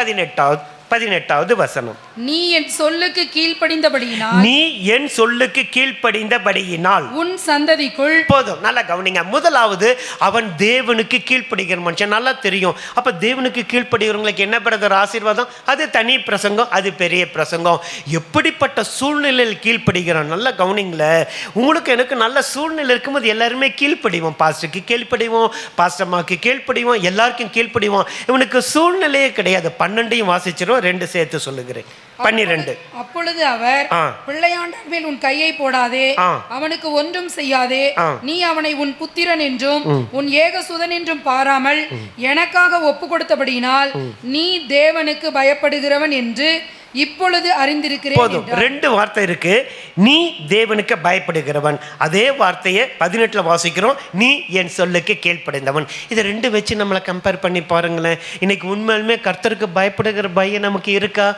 18வது வசனம். நீ என் சொல்லுக்கு கீழ்ப்படிந்தபடியினால், நீ என் சொல்லுக்கு கீழ்ப்படிந்தபடியினால் உன் சந்ததிக்குள். போதும், நல்லா கவனிங்க. முதலாவது அவன் தேவனுக்கு கீழ்ப்படுகிற மனுஷன். நல்லா தெரியும். அப்ப தேவனுக்கு கீழ்ப்படுகிறவங்களுக்கு என்ன பிரதர் ஆசீர்வாதம்? அது தனி பிரசங்கம், அது பெரிய பிரசங்கம். எப்படிப்பட்ட சூழ்நிலையில் கீழ்ப்படுகிறான்? நல்லா கவனிங்களேன். உங்களுக்கு எனக்கு நல்ல சூழ்நிலை இருக்கும்போது எல்லாருமே கீழ்ப்படிவோம். பாஸ்டருக்கு கீழ்ப்படிவோம், பாஸ்டம்மாக்கு கீழ்ப்படிவோம், எல்லாருக்கும் கீழ்ப்படிவோம். இவனுக்கு சூழ்நிலையே கிடையாது. 12ஐயும் வாசிச்சிரும், 2 சேர்த்து சொல்லுகிறேன். 12. அப்பொழுது அவர், பிள்ளையாண்டான் மேல் உன் கையை போடாதே, அவனுக்கு ஒன்றும் செய்யாதே, நீ அவனை உன் புத்திரன் என்றும் உன் ஏகசுதன் என்றும் பாராமல் எனக்காக ஒப்பு கொடுத்தபடியினால் நீ தேவனுக்கு பயப்படுகிறவன் என்று இப்பொழுது அறிந்திருக்கிறேன். போதும், 2 வார்த்தை இருக்கு. நீ தேவனுக்கு பயப்படுகிறவன். அதே வார்த்தையை 18 வாசிக்கிறோம், நீ என் சொல்லுக்கு கீழ்ப்படைந்தவன். இதை 2 வச்சு நம்மளை கம்பேர் பண்ணி பாருங்களேன். இன்னைக்கு உண்மையிலுமே கர்த்தருக்கு பயப்படுகிற பயம் நமக்கு இருக்கா?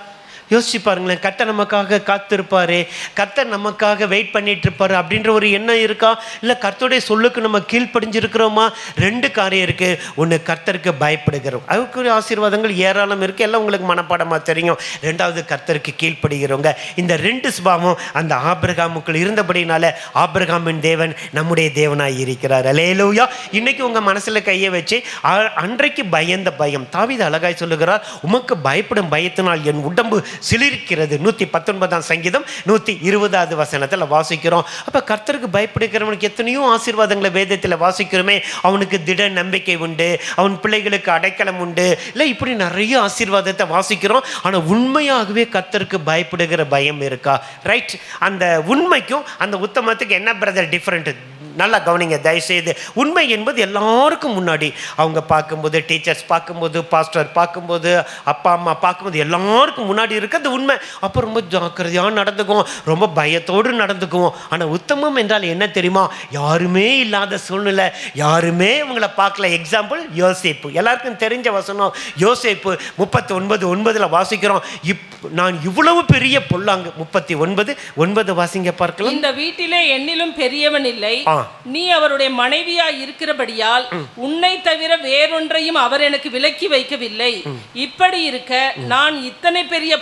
யோசிச்சு பாருங்களேன். கர்த்தர் நமக்காக காத்திருப்பாரு, கர்த்தர் நமக்காக வெயிட் பண்ணிட்டு இருப்பாரு அப்படின்ற ஒரு எண்ணம் இருக்கா? இல்லை கர்த்தருடைய சொல்லுக்கு நம்ம கீழ்ப்படிஞ்சிருக்கிறோமா? 2 காரியம் இருக்கு. ஒன்று, கர்த்தருக்கு பயப்படுகிறோம், அதுக்குரிய ஆசீர்வாதங்கள் ஏராளம் இருக்கு, எல்லாம் உங்களுக்கு மனப்பாடமாக தெரியும். 2வது, கர்த்தருக்கு கீழ்ப்படுகிறவங்க. இந்த 2 சுபாவம் அந்த ஆபிரகாமுக்குள் இருந்தபடினால ஆபிரகாமின் தேவன் நம்முடைய தேவனாய் இருக்கிறார். அல்லேலூயா. இன்னைக்கு உங்க மனசுல கையை வச்சு, அன்றைக்கு பயந்த பயம், தாவீது அழகாய் சொல்லுகிறார், உமக்கு பயப்படும் பயத்தினால் என் உடம்பு சிலிர்க்கிறது. 119ஆம் சங்கீதம் 120வது வசனத்தில் வாசிக்கிறோம். அப்ப கர்த்தருக்கு பயப்படுகிறவனுக்கு எத்தனையோ ஆசீர்வாதங்களை வேதத்தில் வாசிக்கிறோமே. அவனுக்கு திட நம்பிக்கை உண்டு, அவன் பிள்ளைகளுக்கு அடைக்கலம் உண்டு, இல்லை இப்படி நிறைய ஆசீர்வாதத்தை வாசிக்கிறோம். ஆனால் உண்மையாகவே கர்த்தருக்கு பயப்படுகிற பயம் இருக்கா? ரைட். அந்த உண்மைக்கும் அந்த உத்தமத்துக்கு என்ன பிரதர் டிஃப்ரெண்ட்? நல்லா கவனிங்க தயவுசெய்து. உண்மை என்பது எல்லாருக்கும் முன்னாடி அவங்க பார்க்கும்போது, டீச்சர்ஸ் பார்க்கும்போது, பாஸ்டர் பார்க்கும்போது, அப்பா அம்மா பார்க்கும்போது, எல்லாருக்கும் முன்னாடி இருக்கிறது உண்மை. அப்போ ரொம்ப ஜாக்கிரதையாக நடந்துக்குவோம், ரொம்ப பயத்தோடு நடந்துக்குவோம். ஆனால் உத்தமம் என்றால் என்ன தெரியுமா? யாருமே இல்லாத சூழ்நிலை, யாருமே அவங்கள பார்க்கல. எக்ஸாம்பிள் யோசேப்பு, எல்லாருக்கும் தெரிஞ்ச வசனம். யோசேப்பு 39:9 வாசிக்கிறோம், நான் இவ்வளவு பெரிய பொல்லாங்கு. 39:9 வாசிங்க பார்க்கலாம். இந்த வீட்டிலே என்னிலும் பெரியவன் இல்லை, நீ அவருடைய மனைவியா இருக்கிறபடியால் உன்னை தவிர வேறொன்றையும் அவர் எனக்கு விலக்கி வைக்கவில்லை. இப்படி இருக்க நான் இத்தனை பெரிய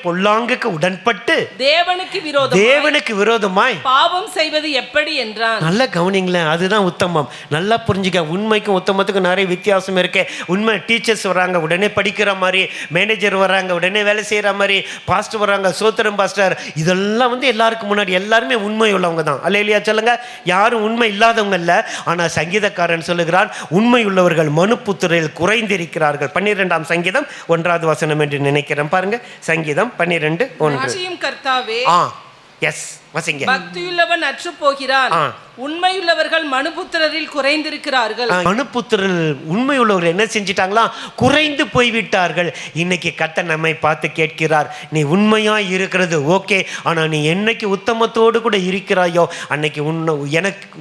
பொல்லாங்குக்கு உடன்பட்டு தேவனுக்கு விரோதமாய் பாவம் செய்வது எப்படி என்றான். நல்ல கவனிங்களேன். அதுதான் உத்தமம். நல்லா புரிஞ்சுக்க. உண்மைக்கும் உத்தமத்துக்கும் நிறைய வித்தியாசம் இருக்கு. உண்மை டீச்சர்ஸ் வராங்க உடனே படிக்கிற மாதிரி, மேனேஜர் வராங்க உடனே வேலை செய்யற மாதிரி, பாஸ்டர் வராங்க சோத்திரம் பாஸ்டர், இதெல்லாம் எல்லாருக்கும் முன்னாடி எல்லாருமே உண்மை உள்ளவங்க தான். அல்லேலூயா சொல்லுங்க. யாரும் உண்மை இல்லாதவங்க இல்ல. ஆனா சங்கீதக்காரன் சொல்லுகிறான், உண்மை உள்ளவர்கள் மனுபுத்திரரில் குறைந்திருக்கிறார்கள். 12ஆம் சங்கீதம் 1வது வசனம் என்று நினைக்கிறேன். பாருங்க, சங்கீதம் 12:1. கர்த்தாவே, எஸ் வசிங்க. பக்தியுள்ளவன் அற்று போகிறான், உண்மையுள்ளவர்கள் மனுபுத்திரரில் குறைந்திருக்கிறார்கள். மனுபுத்திரர் உண்மையுள்ளவர்கள் என்ன செஞ்சிட்டாங்களா? குறைந்து போய்விட்டார்கள். இன்னைக்கு கர்த்தர் நம்மை பார்த்து கேட்கிறார், நீ உண்மையா இருக்கிறது ஓகே, ஆனா நீ என்னைக்கு உத்தமத்தோடு கூட இருக்கிறாயோ அன்னைக்கு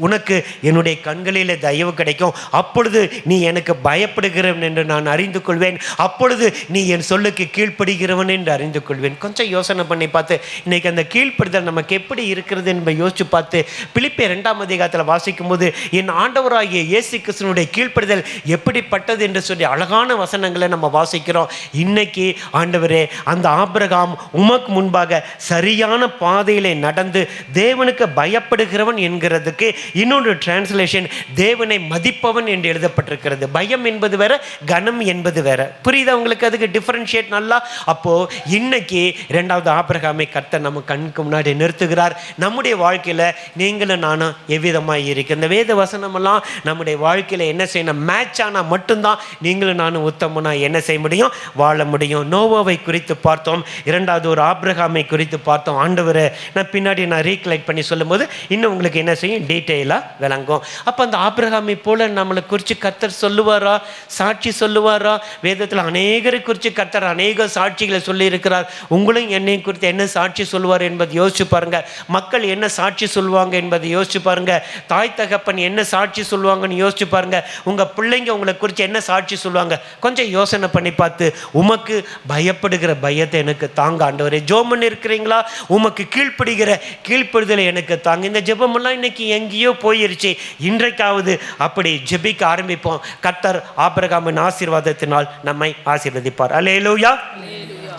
உனக்கு என்னுடைய கண்களிலே தயவு கிடைக்கும். அப்பொழுது நீ எனக்கு பயப்படுகிறவன் என்று நான் அறிந்து கொள்வேன். அப்பொழுது நீ என் சொல்லுக்கு கீழ்ப்படுகிறவன் என்று அறிந்து கொள்வேன். கொஞ்சம் யோசனை பண்ணி பார்த்து இன்னைக்கு அந்த கீழ்ப்படுதல் நமக்கு எப்படி இருக்கிறது என்பதை யோசிச்சு பார்த்து பிலிப்பியர் 2ஆம் அதிகாரத்தில் வாசிக்கும் போது என் ஆண்டவராகிய இயேசு கிறிஸ்துவினுடைய கீழ்ப்படுதல் எப்படிப்பட்டது என்று சொல்லி அழகான வசனங்களை நம்ம வாசிக்கிறோம். இன்னைக்கு ஆண்டவரே, அந்த ஆபிரகாம் உமக்கு முன்பாக சரியான பாதையிலே நடந்து தேவனுக்கு பயப்படுகிறவன் என்கிறதுக்கு இன்னொரு டிரான்ஸ்லேஷன் தேவனை மதிப்பவன் என்று எழுதப்பட்டிருக்கிறது. பயம் என்பது வேற, கனம் என்பது வேற. புரியுதா உங்களுக்கு? அதுக்கு டிஃபரன்ஷியேட் நல்லா. அப்போ இன்னைக்கு 2வது ஆபிரகாமை கர்த்தர் நம்ம கண்ணுக்கு முன்னாடி நிறுத்துகிறார். நம்முடைய வாழ்க்கையில நீங்களும் நானும் எவ்விதமாக இருக்குது. இந்த வேத வசனமெல்லாம் நம்முடைய வாழ்க்கையில் என்ன செய்யணும், மேட்ச் ஆனால் மட்டும்தான் நீங்களும் நானும் உத்தமனாக என்ன செய்ய முடியும், வாழ முடியும். நோவாவை குறித்து பார்த்தோம், இரண்டாவது ஒரு ஆபிரகாமை குறித்து பார்த்தோம். ஆண்டவரை பின்னாடி நான் ரீகலெக்ட் பண்ணி சொல்லும்போது இன்னும் உங்களுக்கு என்ன செய்யும், டீட்டெயிலாக விளங்கும். அப்போ அந்த ஆபிரகாமை போல நம்மளை குறித்து கர்த்தர் சொல்லுவாரா, சாட்சி சொல்லுவாரா? வேதத்தில் அநேகரை குறித்து கர்த்தர் அநேக சாட்சிகளை சொல்லியிருக்கிறார். உங்களையும் என்னையும் குறித்து என்ன சாட்சி சொல்லுவார் என்பதை யோசிச்சு பாருங்க. மக்கள் என்ன சாட்சி சொல்லுவாங்க என்பதை யோசிச்சு பாருங்க. தாய் தகப்பன் என்ன சாட்சி சொல்லுவாங்கன்னு யோசிச்சு பாருங்க. உங்கள் பிள்ளைங்க உங்களை குறித்து என்ன சாட்சி சொல்லுவாங்க, கொஞ்சம் யோசனை பண்ணி பார்த்து உமக்கு பயப்படுகிற பயத்தை எனக்கு தாங்க ஆண்டவரே. ஜெபம் இருக்கிறீங்களா, உமக்கு கீழ்ப்படுதலை எனக்கு தாங்க. இந்த ஜெபமெல்லாம் இன்னைக்கு எங்கேயோ போயிருச்சு. இன்றைக்காவது அப்படி ஜெபிக்க ஆரம்பிப்போம். கர்த்தர் ஆபிரகாமின் ஆசீர்வாதத்தினால் நம்மை ஆசீர்வதிப்பார். அல்லேலூயா,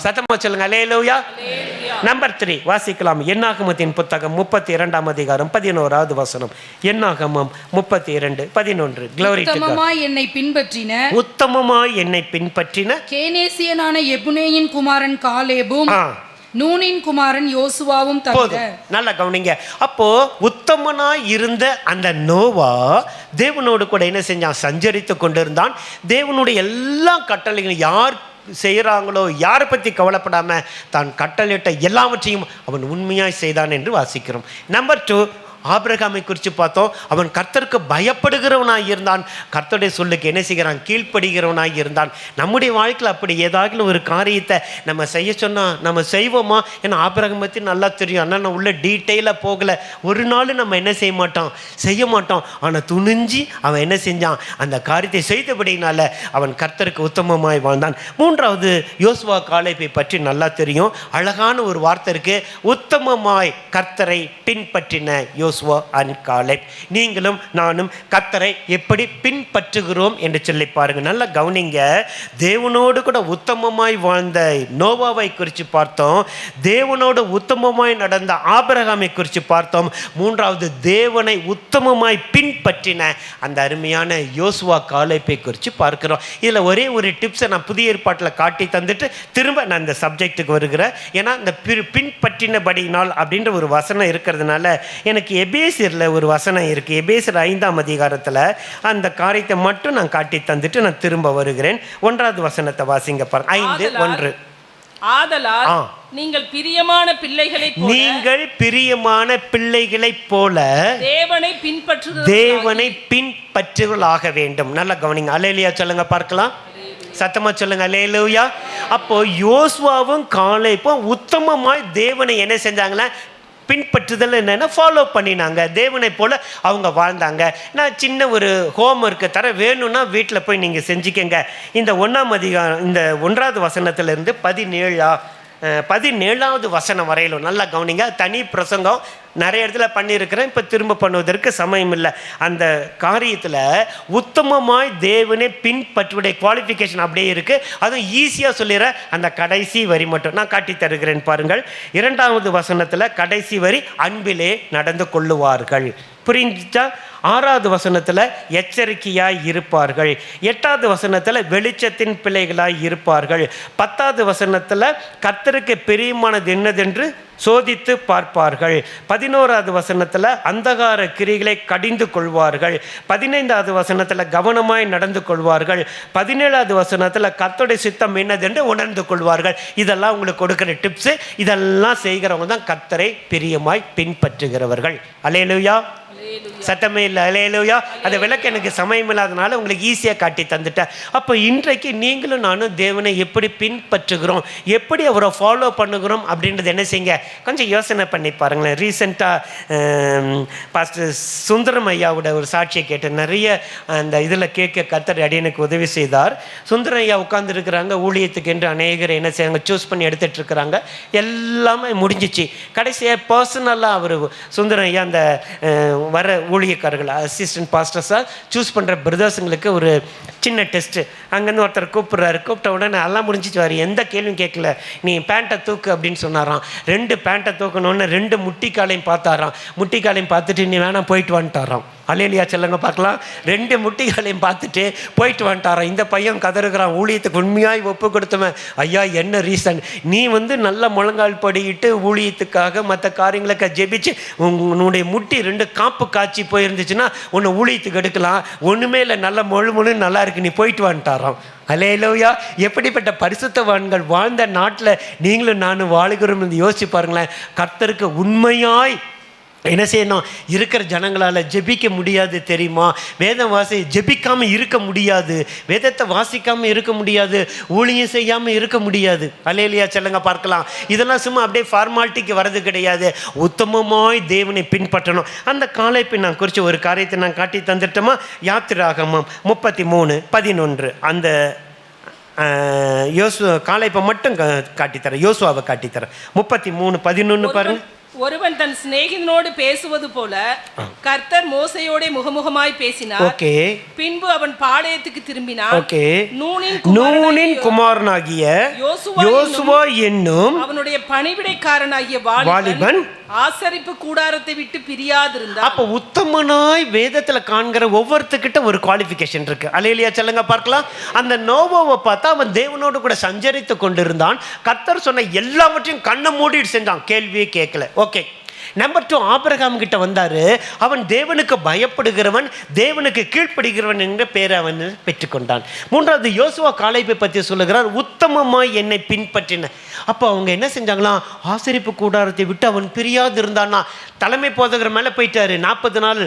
சத்தமா சொல்லுங்க அல்லேலூயா. நம்பர் 3 வாசிக்கலாம். என்னாகமத்தின் புத்தகம் 32ஆம் அதிகாரம் 11வது வசனம். என்னாகமம் 32:11. Glory to God. உத்தமமாய் என்னை பின்பற்றின கேனேசியனான எபுனேயின் குமாரன் காலேபும் நூனின் குமாரன் யோசுவாவும் தவிர. நல்ல கவனிங்க. அப்போ உத்தமனாய் இருந்த அந்த நோவா தேவனோடு கூட என்ன செஞ்சான், சஞ்சரித்து கொண்டிருந்தான். தேவனுடைய எல்லா கட்டளைகளும் யார் செய்கிறாங்களோ, யாரை பற்றி கவலைப்படாமல் தான் கட்டளையிட்ட எல்லாவற்றையும் அவன் உண்மையாய் செய்தான் என்று வாசிக்கிறோம். நம்பர் 2 ஆபிரகாமை குறித்து பார்த்தோம். அவன் கர்த்தருக்கு பயப்படுகிறவனாக இருந்தான். கர்த்தருடைய சொல்லுக்கு என்ன செய்கிறான், கீழ்ப்படுகிறவனாக இருந்தான். நம்முடைய வாழ்க்கையில் அப்படி ஏதாவது ஒரு காரியத்தை நம்ம செய்ய சொன்னால் நம்ம செய்வோமா? ஏன்னா ஆபிரகாம் பற்றி நல்லா தெரியும். ஆனால் நான் உள்ள டீட்டெயிலாக போகலை. ஒரு நாள் நம்ம என்ன செய்ய மாட்டோம். ஆனால் துணிஞ்சு அவன் என்ன செஞ்சான், அந்த காரியத்தை செய்தபடினால அவன் கர்த்தருக்கு உத்தமமாய் வாழ்ந்தான். 3வது யோசுவா காலேபை பற்றி நல்லா தெரியும். அழகான ஒரு வார்த்தை இருக்கு, உத்தமமாய் கர்த்தரை பின்பற்றின யோசுவா அண்ட் காலேப். நீங்களும் நானும் கர்த்தரை எப்படி பின்பற்றுகிறோம் என்று சொல்லி பாருங்க. நல்ல கவனிங்க. தேவனோடு கூட உத்தமமாய் வாழ்ந்த நோவாவை குறித்து பார்த்தோம். தேவனோடு உத்தமமாய் நடந்த ஆபிரகாமை குறித்து பார்த்தோம். 3வது தேவனை உத்தமமாய் பின்பற்றின அந்த அருமையான யோசுவா காலேப்பை குறித்து பார்க்கிறோம். இதில் ஒரே ஒரு டிப்ஸை நான் புதிய ஏற்பாட்டில் காட்டி தந்துட்டு திரும்ப நான் இந்த சப்ஜெக்டுக்கு வருகிறேன். ஏன்னா இந்த பின்பற்றினபடினால் அப்படின்ற ஒரு வசனம் இருக்கிறதுனால எனக்கு எபேசியரில் ஒரு வசனம் இருக்குது. எபேசியர் 5ஆம் அதிகாரத்தில் அந்த காரியத்தை மட்டும் நான் காட்டி தந்துட்டு நான் திரும்ப வருகிறேன். 1வது வசனத்தை வாசிங்க பாருங்க. 5:1. ஆதலால் நீங்கள் பிரியமான பிள்ளைகளைப் போல தேவனை பின்பற்றுவர்களாக வேண்டும். நல்லா கவனிங்க. அல்லேலூயா சொல்லுங்க பார்க்கலாம். சத்தமா சொல்லுங்க அல்லேலூயா. அப்போ யோசுவாவும் காலேபும் உத்தமமாய் தேவனை என்ன செஞ்சாங்களா, பின்பற்றுதல் என்னென்னா ஃபாலோ பண்ணினாங்க. தேவனை போல் அவங்க வாழ்ந்தாங்க. நான் சின்ன ஒரு ஹோம் ஒர்க்கு தர, வேணும்னா வீட்டில் போய் நீங்கள் செஞ்சுக்கங்க. இந்த 1ஆம் அதிகாரம் இந்த 1வது வசனத்திலிருந்து 17வது வசனம் வரையிலும் நல்லா கவனிங்க. தனி பிரசங்கம் நிறைய இடத்துல பண்ணியிருக்கிறேன், இப்போ திரும்ப பண்ணுவதற்கு சமயம் இல்லை. அந்த காரியத்தில் உத்தமமாய் தேவனை பின்பற்றுவடைய குவாலிஃபிகேஷன் அப்படியே இருக்குது. அதுவும் ஈஸியாக சொல்லிடுற அந்த கடைசி வரி மட்டும் நான் காட்டி தருகிறேன் பாருங்கள். 2வது வசனத்தில் கடைசி வரி அன்பிலே நடந்து கொள்ளுவார்கள். புரிஞ்சுச்சா? 6வது வசனத்தில் எச்சரிக்கையாய் இருப்பார்கள். 8வது வசனத்தில் வெளிச்சத்தின் பிள்ளைகளாய் இருப்பார்கள். 10வது வசனத்தில் கர்த்தருக்கு பிரியமானது என்னதென்று சோதித்து பார்ப்பார்கள். 11வது வசனத்தில் அந்தகார கிரிகளை கடிந்து கொள்வார்கள். 15வது வசனத்தில் கவனமாய் நடந்து கொள்வார்கள். 17வது வசனத்தில் கர்த்தருடைய சித்தம் என்னதென்று உணர்ந்து கொள்வார்கள். இதெல்லாம் உங்களுக்கு கொடுக்குற டிப்ஸு. இதெல்லாம் செய்கிறவங்க தான் கர்த்தரை பிரியமாய் பின்பற்றுகிறவர்கள். அல்லேலூயா. சட்டமே இல்லை. அல்லேலூயா. அதை விளக்க எனக்கு சமயம் இல்லாதனால உங்களுக்கு ஈஸியாக காட்டி தந்துட்டேன். அப்போ இன்றைக்கு நீங்களும் நானும் தேவனை எப்படி பின்பற்றுகிறோம், எப்படி அவரை ஃபாலோ பண்ணுகிறோம் அப்படின்றது என்ன செய்யுங்க, கொஞ்சம் யோசனை பண்ணி பாருங்களேன். ரீசெண்டாக பாஸ்டர் சுந்தரம் ஐயாவோட ஒரு சாட்சியை கேட்டேன். நிறைய அந்த இதில் கேட்க கர்த்தர் அடியனுக்கு உதவி செய்தார். சுந்தரம் ஐயா உட்கார்ந்துருக்கிறாங்க. ஊழியத்துக்கு என்று அநேகரை என்ன செய்யாங்க, சூஸ் பண்ணி எடுத்துகிட்டு இருக்கிறாங்க. எல்லாமே முடிஞ்சிச்சு. கடைசியாக பர்சனலாக அவர் சுந்தரம் ஐயா அந்த வர ஊழியக்காரர்கள் அசிஸ்டன்ட் பாஸ்டர்ஸாக சூஸ் பண்ணுற பிரதர்ஸுங்களுக்கு ஒரு சின்ன டெஸ்ட்டு. அங்கேருந்து ஒருத்தர் கூப்பிட்ட உடனே எல்லாம் முடிஞ்சிச்சு. வார் எந்த கேள்வியும் கேட்கல. நீ பேண்ட்டை தூக்கு அப்படின்னு சொன்னாராம். 2 பேண்ட்டை தூக்கணுன்னு 2 முட்டிக்காலையும் பார்த்தாராம். முட்டிக்காலையும் பார்த்துட்டு நீ வேணாம் போயிட்டு வந்துட்டாராம். அல்லேலியா சொல்லுங்க பார்க்கலாம். 2 முட்டிகளையும் பார்த்துட்டு போயிட்டு வந்துட்டாராம். இந்த பையன் கதறுகிறான், ஊழியத்துக்கு உண்மையாய் ஒப்பு கொடுத்தவன். ஐயா என்ன ரீசன்? நீ நல்ல முழங்கால் படிக்கிட்டு ஊழியத்துக்காக மற்ற காரியங்களுக்கு ஜெபிச்சு உன்னுடைய முட்டி 2 காப்பு காய்ச்சி போயிருந்துச்சுன்னா உன்னை ஊழியத்துக்கு எடுக்கலாம். ஒன்றுமே இல்லை, நல்ல மொழு நல்லா இருக்கு, நீ போயிட்டு வந்துட்டாராம். அல்லேலூயா. எப்படிப்பட்ட பரிசுத்தவான்கள் வாழ்ந்த நாட்டில் நீங்களும் நானும் வாழுகிறோம் என்று யோசிச்சு பாருங்களேன். கர்த்தருக்கு உண்மையாய் என்ன செய்யணும்? இருக்கிற ஜனங்களால் ஜெபிக்க முடியாது தெரியுமா? வேதம் ஜெபிக்காமல் இருக்க முடியாது, வேதத்தை வாசிக்காமல் இருக்க முடியாது, ஊழியம் செய்யாமல் இருக்க முடியாது. அல்லேலூயா சொல்லுங்க பார்க்கலாம். இதெல்லாம் சும்மா அப்படியே ஃபார்மாலிட்டிக்கு வர்றது கிடையாது. உத்தமமாய் தேவனை பின்பற்றணும். அந்த காலைப்பை நான் குறித்து ஒரு காரியத்தை நான் காட்டி தந்துட்டோமா? யாத்திராகமம் 33:11 அந்த காலைப்பை மட்டும் காட்டித்தரேன், யோசுவாவை காட்டித்தரேன். 33:11 பாருங்க. ஒருவன் தன் சிநேகிதனோடு பேசுவது போல கர்த்தர் மோசையோட முகமுகமாய் பேசினார். பின்பு அவன் பாளையத்துக்கு திரும்பினான். நூனின் குமாரனாகிய யோசுவா என்னும் அவனுடைய பணிவிடைக்காரனாகிய வாலிபன் ஆசரிப்பு கூடாரத்தை விட்டு பிரியாதிருந்தான். அப்ப உத்தமனாய் வேதத்துல காண்கிற ஒவ்வொருத்தர்கிட்ட ஒரு குவாலிஃபிகேஷன் இருக்கு. அல்லேலூயா சொல்லுங்க பார்க்கலாம். அந்த நோவாவை பார்த்தா அவன் தேவனோடு கூட சஞ்சரித்து கொண்டிருந்தான். கர்த்தர் சொன்ன எல்லாவற்றையும் கண்ணை மூடிட்டு செஞ்சான், கேள்வியே கேட்கல. ஓகே. நம்பர் 2, ஆபிரகாம் கிட்ட வந்தாரு. அவன் தேவனுக்கு பயப்படுகிறவன், தேவனுக்கு கீழ்ப்படுகிறவன் என்ற பேரை அவன் பெற்றுக்கொண்டான். 3வது யோசுவா காலேபை பற்றி சொல்லுகிறார், உத்தமமாய் என்னை பின்பற்றின. அப்போ அவங்க என்ன செஞ்சாங்களாம்? ஆசரிப்பு கூடாரத்தை விட்டு அவன் பிரியாது இருந்தானா. தலைமை போதகர் மேலே போயிட்டாரு, 40 நாள்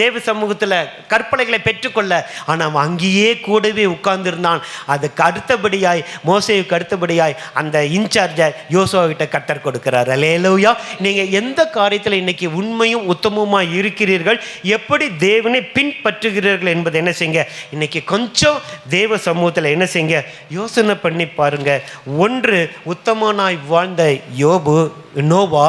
தேவ சமூகத்தில் கற்பனைகளை பெற்றுக்கொள்ள. ஆனால் அவன் அங்கேயே கூடவே உட்கார்ந்துருந்தான். அதுக்கு அடுத்தபடியாய், மோசேவுக்கு அடுத்தபடியாய் அந்த இன்சார்ஜை யோசுவா கிட்ட கர்த்தர் கொடுக்கிறார். அல்லேலூயா. நீங்கள் எந்த காரியத்தில் இன்னைக்கு உண்மையும் உத்தமமாக இருக்கிறீர்கள், எப்படி தேவனை பின்பற்றுகிறீர்கள் என்பதை என்ன செய்யுங்க, இன்னைக்கு கொஞ்சம் தேவ சமூகத்தில் என்ன செய்யுங்க, யோசனை பண்ணி பாருங்க. 1 உத்தமனாய் வாழ்ந்த நோவா,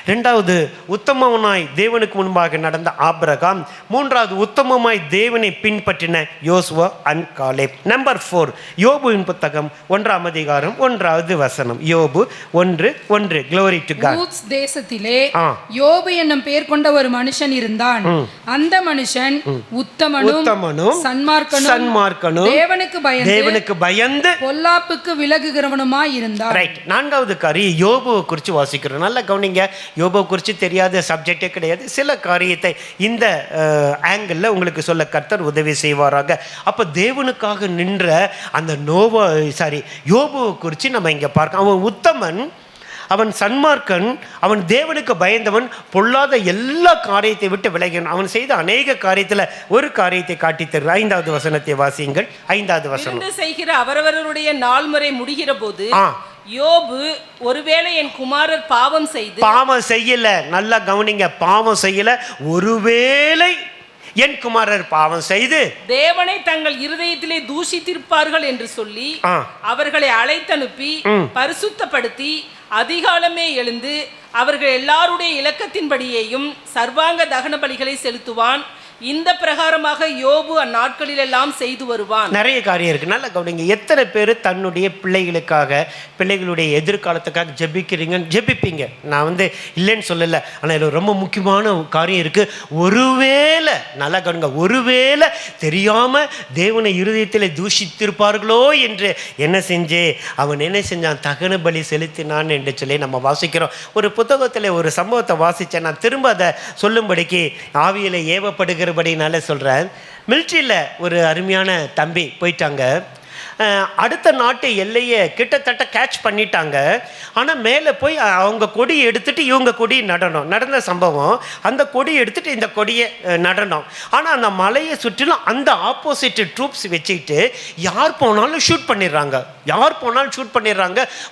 2வது உத்தமனாய் தேவனுக்கு முன்பாக நடந்த ஆபிரகாம், 3வது உத்தமமாய் தேவனை பின்பற்றின யோசுவா அண்ட் காலேப். நம்பர் 4 யோபுவின் புத்தகம் 1ஆம் அதிகாரம் 1வது வசனம். யோபு 1:1. Glory to God. ஊத்ஸ் தேசத்திலே யோபு என்னும் பெயர் கொண்ட ஒரு மனுஷன் இருந்தான். அந்த மனுஷன் உத்தமனும் சன்மார்க்கனும் தேவனுக்கு பயந்து பொல்லாப்புக்கு விலகுகிறவனுமாய் இருந்தான். ரைட். 4வது காரியம் யோபுவை குறித்து வாசிக்கிறோம். நல்ல கவனிங்க. யோபுவை குறித்து தெரியாத சப்ஜெக்டே கிடையாது. சில காரியத்தை இந்த ஆங்கிளில் உங்களுக்கு சொல்ல கர்த்தர் உதவி செய்வாராக. அப்போ தேவனுக்காக நின்ற அந்த யோபுவை குறித்து நம்ம இங்கே பார்க்க. அவன் உத்தமன், அவன் சன்மார்க்கன், அவன் தேவனுக்கு பயந்தவன், பொல்லாத எல்லா காரியத்தை விட்டு விலகினான். அவன் செய்த அநேக காரியத்தில் ஒரு காரியத்தை காட்டி தருகிறார். 5வது வசனத்தை வாசியுங்கள். 5வது வசனம். செய்கிற அவரவருடைய நாள் முறை முடிகிற போது யோபு, ஒருவேளை என் குமாரர் பாவம் செய்யல. நல்லா கவனிங்க. பாவம் செய்யல. ஒருவேளை என் குமாரர் பாவம் செய்து தேவனை தங்கள் இருதயத்திலே தூஷித்திருப்பார்கள் என்று சொல்லி அவர்களை அழைத்தனுப்பி பரிசுத்தப்படுத்தி அதிகாலமே எழுந்து அவர்கள் எல்லாருடைய இலக்கத்தின்படியேயும் சர்வாங்க தகன பலிகளை செலுத்துவான். இந்த பிரகாரமாக யோபு அந்நாட்களில் எல்லாம் செய்து வருவான். நிறைய காரியம் இருக்கு. நல்ல கவனிங்க. எத்தனை பேர் தன்னுடைய பிள்ளைகளுக்காக, பிள்ளைகளுடைய எதிர்காலத்துக்காக ஜெபிப்பீங்க. நான் இல்லைன்னு சொல்லலை. ஆனால் இதில் ரொம்ப முக்கியமான காரியம் இருக்கு. ஒருவேளை நல்லா கவனிங்க, ஒருவேளை தெரியாமல் தேவனை இருதயத்தில் தூஷித்திருப்பார்களோ என்று அவன் என்ன செஞ்சான்? தகன பலி செலுத்தினான் என்று சொல்லி நம்ம வாசிக்கிறோம். ஒரு புத்தகத்தில் ஒரு சம்பவத்தை வாசித்தேன். நான் திரும்ப அதை சொல்லும்படிக்கு ஆவியில் ஏவப்படுகிறபடினால சொல்கிறேன். மிலிட்ரியில் ஒரு அருமையான தம்பி போயிட்டாங்க. அடுத்த நாட்டு எல்லையை கிட்டத்தட்ட கேட்ச் பண்ணிட்டாங்க. ஆனால் மேலே போய் அவங்க கொடியை எடுத்துகிட்டு இவங்க கொடி நடந்த சம்பவம். அந்த கொடியை எடுத்துகிட்டு இந்த கொடியை நடனம். ஆனால் அந்த மலையை சுற்றிலும் அந்த ஆப்போசிட் ட்ரூப்ஸ் வச்சுக்கிட்டு யார் போனாலும் ஷூட் பண்ணிடுறாங்க.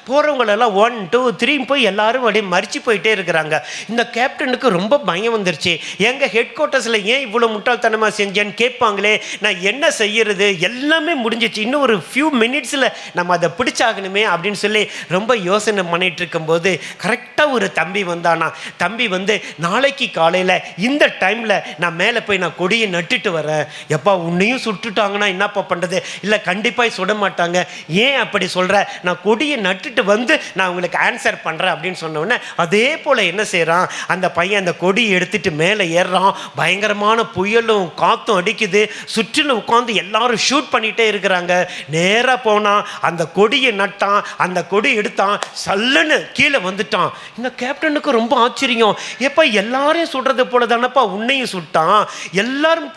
போகிறவங்களெல்லாம் 1 2 3 போய் எல்லாரும் அப்படியே மறித்து போயிட்டே இருக்கிறாங்க. இந்த கேப்டனுக்கு ரொம்ப பயம் வந்துருச்சு. எங்கள் ஹெட் குவார்ட்டர்ஸில் ஏன் இவ்வளோ முட்டாள்தனமாக செஞ்சேன்னு கேட்பாங்களே, நான் என்ன செய்யறது? எல்லாமே முடிஞ்சிச்சு. இன்னும் ஒரு ஃபியூ மினிட்ஸில் நம்ம அதை பிடிச்சாகணுமே அப்படின்னு சொல்லி ரொம்ப யோசனை பண்ணிகிட்டு இருக்கும்போது கரெக்டாக ஒரு தம்பி வந்தானா. தம்பி வந்து நாளைக்கு காலையில் இந்த டைமில் நான் மேலே போய் நான் கொடியை நட்டுட்டு வரேன். எப்பா உன்னையும் சுட்டுட்டாங்கன்னா என்னப்பா பண்ணுறது? இல்லை கண்டிப்பாக சுட மாட்டாங்க. ஏன் அப்படி சொல்கிற? நான் கொடியை நட்டுட்டு வந்து நான் உங்களுக்கு ஆன்சர் பண்ணுறேன் அப்படின்னு சொன்னோடனே அதே போல் என்ன செய்கிறான் அந்த பையன், அந்த கொடியை எடுத்துகிட்டு மேலே ஏறுறான். பயங்கரமான புயலும் காற்றும் அடிக்குது. சுற்றிலும் உட்காந்து எல்லாரும் ஷூட் பண்ணிகிட்டே இருக்கிறாங்க. நேராக போனான், அந்த கொடியை நட்டான், அந்த கொடி எடுத்தான், சல்லுன்னு கீழே வந்துட்டான். இந்த கேப்டனுக்கு ரொம்ப ஆச்சரியம். எப்போ எல்லாரையும் சுடுறது போல தானப்பா உன்னையும் சுட்டான், எல்லாரும்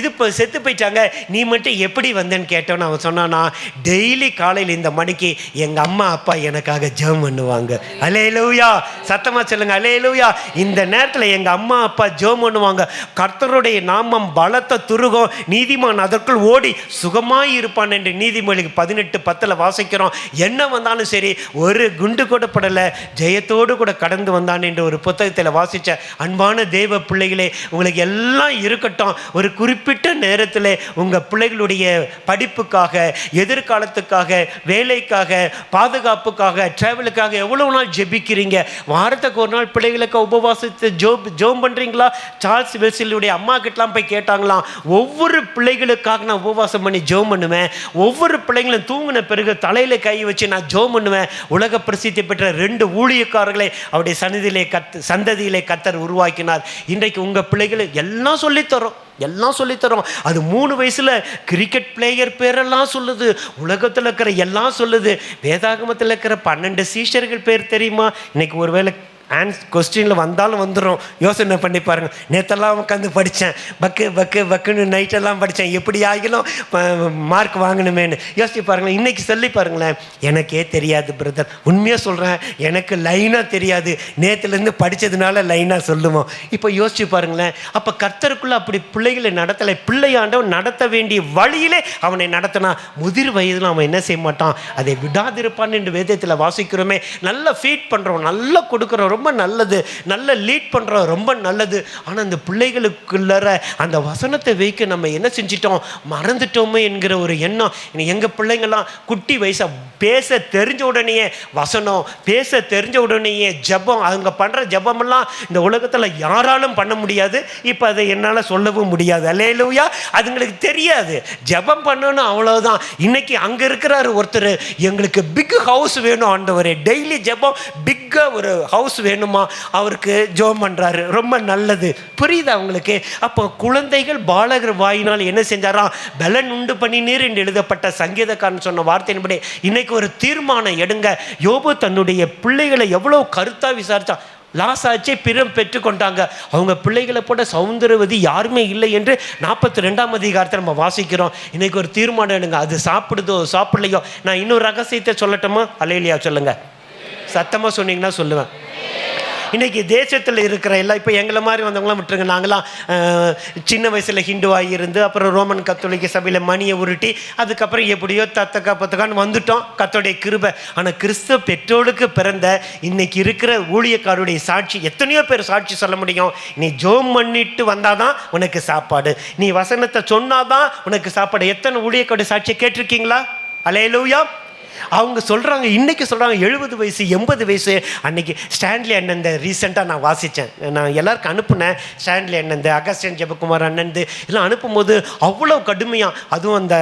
இப்போ செத்து போயிட்டாங்க, நீ மட்டும் எப்படி வந்தேன்னு கேட்டோன்னு அவன் சொன்னானா, டெய்லி காலையில் இந்த மணிக்கு எங்கள் அம்மா அப்பா எனக்காக ஜெபம் பண்ணுவாங்க. அல்லேலூயா, சத்தமாக சொல்லுங்க அல்லேலூயா. இந்த நேரத்தில் எங்கள் அம்மா அப்பா ஜெபம் பண்ணுவாங்க. கர்த்தருடைய நாமம் பலத்த துருகம், நீதிமான் அதற்குள் ஓடி சுகமாய் இருப்பான் என்று நீதிமொழிக்கு 18:10 வாசிக்கிறோம். என்ன வந்தாலும் சரி ஒரு குண்டு கூட படலை, ஜெயத்தோடு கூட கடந்து வந்தான் என்று ஒரு புத்தகத்தில் வாசித்த அன்பான தேவ பிள்ளைகளே, உங்களுக்கு எல்லாம் இருக்கட்டும். ஒரு குறிப்பிட்ட நேரத்தில் உங்கள் பிள்ளைகளுடைய படிப்புக்காக, எதிர்காலத்துக்காக, வேலைக்காக, பாதுகாப்புக்காக, ட்ராவலுக்காக எவ்வளோ நாள் ஜெபிக்கிறீங்க? வாரத்துக்கு ஒரு நாள் பிள்ளைகளுக்கு உபவாசத்தை ஜோம் பண்ணுறீங்களா? சார்ல்ஸ் வெல்சிலுடைய அம்மா கிட்டலாம் போய் கேட்டாங்களாம், ஒவ்வொரு பிள்ளைகளுக்காக நான் உபவாசம் பண்ணி ஜோம் பண்ணுவேன், ஒவ்வொரு பிள்ளைங்களும் தூங்கின பிறகு தலையில் கை வச்சு நான் ஜோம் பண்ணுவேன். உலக பிரசித்தி பெற்ற 2 ஊழியக்காரர்களை அவருடைய சந்ததியிலே கர்த்தர் உருவாக்கினார். இன்றைக்கு உங்கள் பிள்ளைகள் எல்லாம் சொல்லித்தரோம். அது 3 வயசில் கிரிக்கெட் பிளேயர் பேரெல்லாம் சொல்லுது, உலகத்தில் இருக்கிற எல்லாம் சொல்லுது. வேதாகமத்தில் இருக்கிற 12 சீஷர்கள் பேர் தெரியுமா? இன்னைக்கு ஒருவேளை கொஸ்டினில் வந்தாலும் வந்துடும். யோசனை பண்ணி பாருங்கள். நேற்றெல்லாம் உட்காந்து படித்தேன், பக்குன்னு நைட்டெல்லாம் படித்தேன், எப்படி ஆகிலும் மார்க் வாங்கணுமேனு யோசிச்சு பாருங்களேன். இன்றைக்கி சொல்லி பாருங்களேன், எனக்கே தெரியாது பிரதர், உண்மையாக சொல்கிறேன், எனக்கு லைனாக தெரியாது, நேற்றுலேருந்து படித்ததுனால லைனாக சொல்லுவோம். இப்போ யோசிச்சு பாருங்களேன். அப்போ கர்த்தருக்குள்ளே அப்படி பிள்ளைகளை நடத்தலை. பிள்ளையாண்டவன் நடத்த வேண்டிய வழியிலே அவனை நடத்தினா முதிர் வயதில் அவன் என்ன செய்ய மாட்டான், அதை விடாதிருப்பான் என்று வேதத்தில் வாசிக்கிறோமே. நல்லா ஃபீட் பண்ணுறோம், நல்லா கொடுக்குறோம், ரொம்ப நல்லது, நல்ல லீட் பண்ணுறோம், ரொம்ப நல்லது. ஆனால் அந்த பிள்ளைகளுக்குள்ள அந்த வசனத்தை வைக்க நம்ம என்ன செஞ்சிட்டோம், மறந்துட்டோமே என்கிற ஒரு எண்ணம். எங்கள் பிள்ளைங்கள்லாம் குட்டி வயசாக பேச தெரிஞ்ச உடனேயே வசனம், பேச தெரிஞ்ச உடனேயே ஜெபம், அவங்க பண்ணுற ஜெபமெல்லாம் இந்த உலகத்தில் யாராலும் பண்ண முடியாது. இப்போ அதை என்னால் சொல்லவும் முடியாது. அல்லேலூயா. அதுங்களுக்கு தெரியாது ஜெபம் பண்ணணும், அவ்வளோதான். இன்னைக்கு அங்கே இருக்கிறாரு ஒருத்தர், எங்களுக்கு பிக் ஹவுஸ் வேணும் ஆண்டவரே, டெய்லி ஜெபம், பிக்காக ஒரு ஹவுஸ் வேணுமா, அவருக்கு ஜெபம் பண்ணுறாரு. ரொம்ப நல்லது. புரியுது அவங்களுக்கு? அப்போ குழந்தைகள் பாலகர் வாயினால் என்ன செஞ்சாராம், பலன் உண்டு பண்ணினீர் என்று எழுதப்பட்ட சங்கீதக்காரன் சொன்ன வார்த்தையின்படி இன்னைக்கு ஒரு தீர்மானம் எடுங்க. யோபு தன்னுடைய பிள்ளைகளை எவ்வளோ கருத்தாக விசாரித்தான். லாசாச்சே பிறம் பெற்றுக்கொண்டாங்க. அவங்க பிள்ளைகளை போட சௌந்தரவதி யாருமே இல்லை என்று 42ஆம் அதிகாரத்தை நம்ம வாசிக்கிறோம். இன்றைக்கி ஒரு தீர்மானம் எடுங்க. அது சாப்பிடுதோ சாப்பிடலையோ. நான் இன்னொரு ரகசியத்தை சொல்லட்டுமா? அல்லேலூயா சொல்லுங்க. சத்தமாக சொன்னீங்கன்னா சொல்லுவேன். இன்றைக்கி தேசத்தில் இருக்கிற எல்லாம், இப்போ எங்களை மாதிரி வந்தவங்களாம் விட்டுருங்க, நாங்களாம் சின்ன வயசில் ஹிந்துவாக இருந்து அப்புறம் ரோமன் கத்தோலிக்க சபையில் மணியை உருட்டி அதுக்கப்புறம் எப்படியோ பத்துக்கான்னு வந்துட்டோம், கத்தோடைய கிருபை. ஆனால் கிறிஸ்துவ பெற்றோருக்கு பிறந்த இன்னைக்கு இருக்கிற ஊழியக்காருடைய சாட்சி எத்தனையோ பேர் சாட்சி சொல்ல முடியும். நீ ஜோம் பண்ணிட்டு வந்தாதான் உனக்கு சாப்பாடு, நீ வசனத்தை சொன்னாதான் உனக்கு சாப்பாடு. எத்தனை ஊழியக்காருடைய சாட்சியை கேட்டிருக்கீங்களா? அல்லேலூயா. அவங்க சொல்கிறாங்க, இன்றைக்கி சொல்கிறாங்க 70 வயசு 80 வயசு. அன்றைக்கி ஸ்டான்லி அண்ணன் ரீசெண்டாக நான் வாசித்தேன், நான் எல்லாருக்கும் அனுப்புனேன். ஸ்டான்லி அண்ணன், அகஸ்டின் ஜெபக்குமார் அண்ணன் எல்லாம் அனுப்பும்போது அவ்வளோ கடுமையாக, அதுவும் அந்த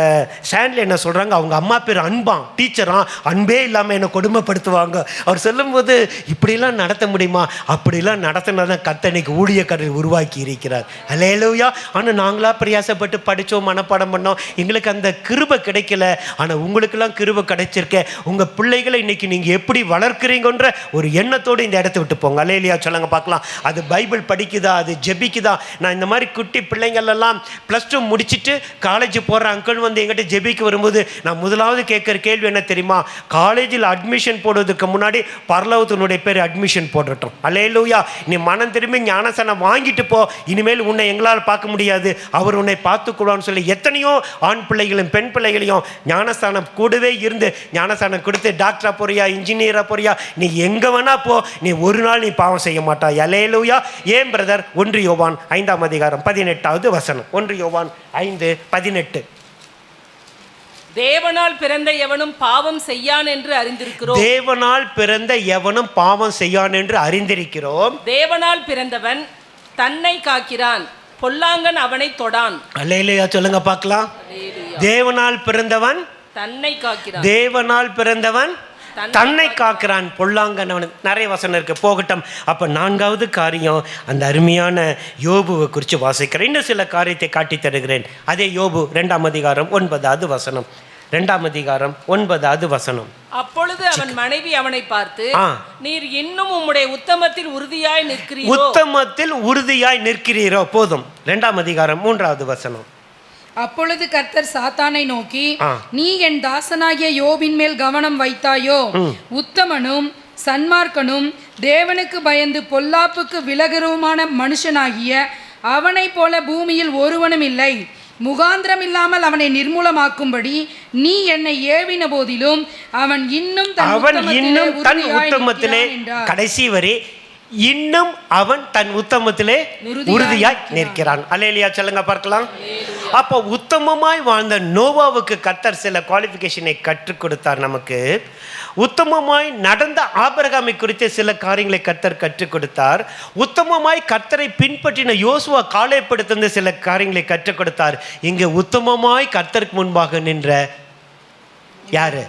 ஸ்டான்லி அண்ணன் சொல்கிறாங்க, அவங்க அம்மா பேர் அன்பான், டீச்சரான், அன்பே இல்லாமல் என்னை கொடுமைப்படுத்துவாங்க. அவர் சொல்லும்போது இப்படிலாம் நடத்த முடியுமா? அப்படிலாம் நடத்தினா தான் கர்த்தனைக்கு ஊழியக்காரரை உருவாக்கி இருக்கிறார். அல்லேலூயா. ஆனால் நாங்களாக பிரயாசப்பட்டு படித்தோம், மனப்பாடம் பண்ணோம், எங்களுக்கு அந்த கிருபை கிடைக்கல. ஆனால் உங்களுக்கெல்லாம் கிருபை கிடைச்சிருக்கு. உங்க பிள்ளைகளை இன்னைக்கு நீங்க எப்படி வளர்க்கிறீங்கன்ற ஒரு எண்ணத்தோடு இந்த இடத்தை விட்டு போங்க. அல்லேலூயா சொல்லுங்க பார்க்கலாம். அது பைபிள் படிக்குதா, அது ஜெபிக்குதா? நான் இந்த மாதிரி குட்டி பிள்ளைங்கள் எல்லாம் +2 முடிச்சுட்டு காலேஜ் போகிற அங்கிள் வந்து எங்கிட்ட ஜெபிக்க வரும்போது நான் முதலாவது கேட்குற கேள்வி என்ன தெரியுமா? காலேஜில் அட்மிஷன் போடுவதற்கு முன்னாடி பரலோகத்தினுடைய பேர் அட்மிஷன் போடட்டும். அல்லேலூயா. நீ மனம் திரும்பி ஞானஸ்நானம் வாங்கிட்டு போ, இனிமேல் உன்னை எங்களால் பார்க்க முடியாது, அவர் உன்னை பார்த்துக்கொள்வான்னு சொல்லி எத்தனையோ ஆண் பிள்ளைகளையும் பெண் பிள்ளைகளையும் ஞானஸ்நானம் கூடவே இருந்து ஞானஸ்நானம் கொடுத்து டாக்டரா போறியா, இன்ஜினியரா போறியா, நீ எங்க வேணா போ, நீ ஒரு நாள் நீ பாவம் செய்ய மாட்டாய். அல்லேலூயா. ஏன் பிரதர்? 1 யோவான் 5ஆம் அதிகாரம் 18வது வசனம். 1 யோவான் 5:18. தேவனால் பிறந்த எவனும் பாவம் செய்யான் என்று அறிந்திருக்கிறோம். தேவனால் பிறந்த எவனும் பாவம் செய்யான் என்று அறிந்திருக்கிறோம். தேவனால் பிறந்தவன் தன்னை காக்கிறான், பொல்லாங்கன் அவனை தொடான். அல்லேலூயா சொல்லுங்க பார்க்கலாம். தேவனால் பிறந்தவன் தன்னை காக்கிறான். தேவனால் பிறந்தவன் தன்னை காக்கிறான், பொல்லாங்கன் அவன். நிறைய வசனம் இருக்கு, போகட்டும். அப்ப 4வது காரியம், அந்த அருமையான யோபுவை குறித்து வாசிக்கிறேன். இன்னும் சில காரியத்தை காட்டி தருகிறேன். அதே யோபு 2ஆம் அதிகாரம் 9வது வசனம். 2ஆம் அதிகாரம் 9வது வசனம். அப்பொழுது அவன் மனைவி அவனை பார்த்து, நீர் இன்னும் உம்முடைய உத்தமத்தில் உறுதியாய் நிற்கிறீரோ. உத்தமத்தில் உறுதியாய் நிற்கிறீரோ. போதும். 2ஆம் அதிகாரம் 3வது வசனம். அப்பொழுது கர்த்தர் சாத்தானை நோக்கி, நீ என் தாசனாகிய யோபின் மேல் கவனம் வைத்தாயோ? உத்தமனும் சன்மார்க்கனும் தேவனுக்கு பயந்து பொல்லாப்புக்கு விலகுருமான மனுஷனாகிய அவனைப் போல பூமியில் ஒருவனும் இல்லை. முகாந்திரம் இல்லாமல் அவனை நிர்மூலமாக்கும்படி நீ என்னை ஏவின போதிலும் அவன் இன்னும் தன் உத்தமத்திலே கடைசி வரை இன்னும் அவன் தன் உத்தமத்திலே உறுதியாய் நிற்கிறான். அல்லேலூயா சொல்லுங்க பார்க்கலாம். அப்போ உத்தமமாய் வாழ்ந்த நோவாவுக்கு கர்த்தர் சில குவாலிஃபிகேஷனை கற்றுக் கொடுத்தார். நமக்கு உத்தமமாய் நடந்த ஆபிரகாமை குறித்து சில காரியங்களை கர்த்தர் கற்றுக் கொடுத்தார். உத்தமமாய் கர்த்தரை பின்பற்றின யோசுவா காலைப்படுத்த சில காரியங்களை கற்றுக் கொடுத்தார். இங்கே உத்தமமாய் கர்த்தருக்கு முன்பாக நின்ற யாரு?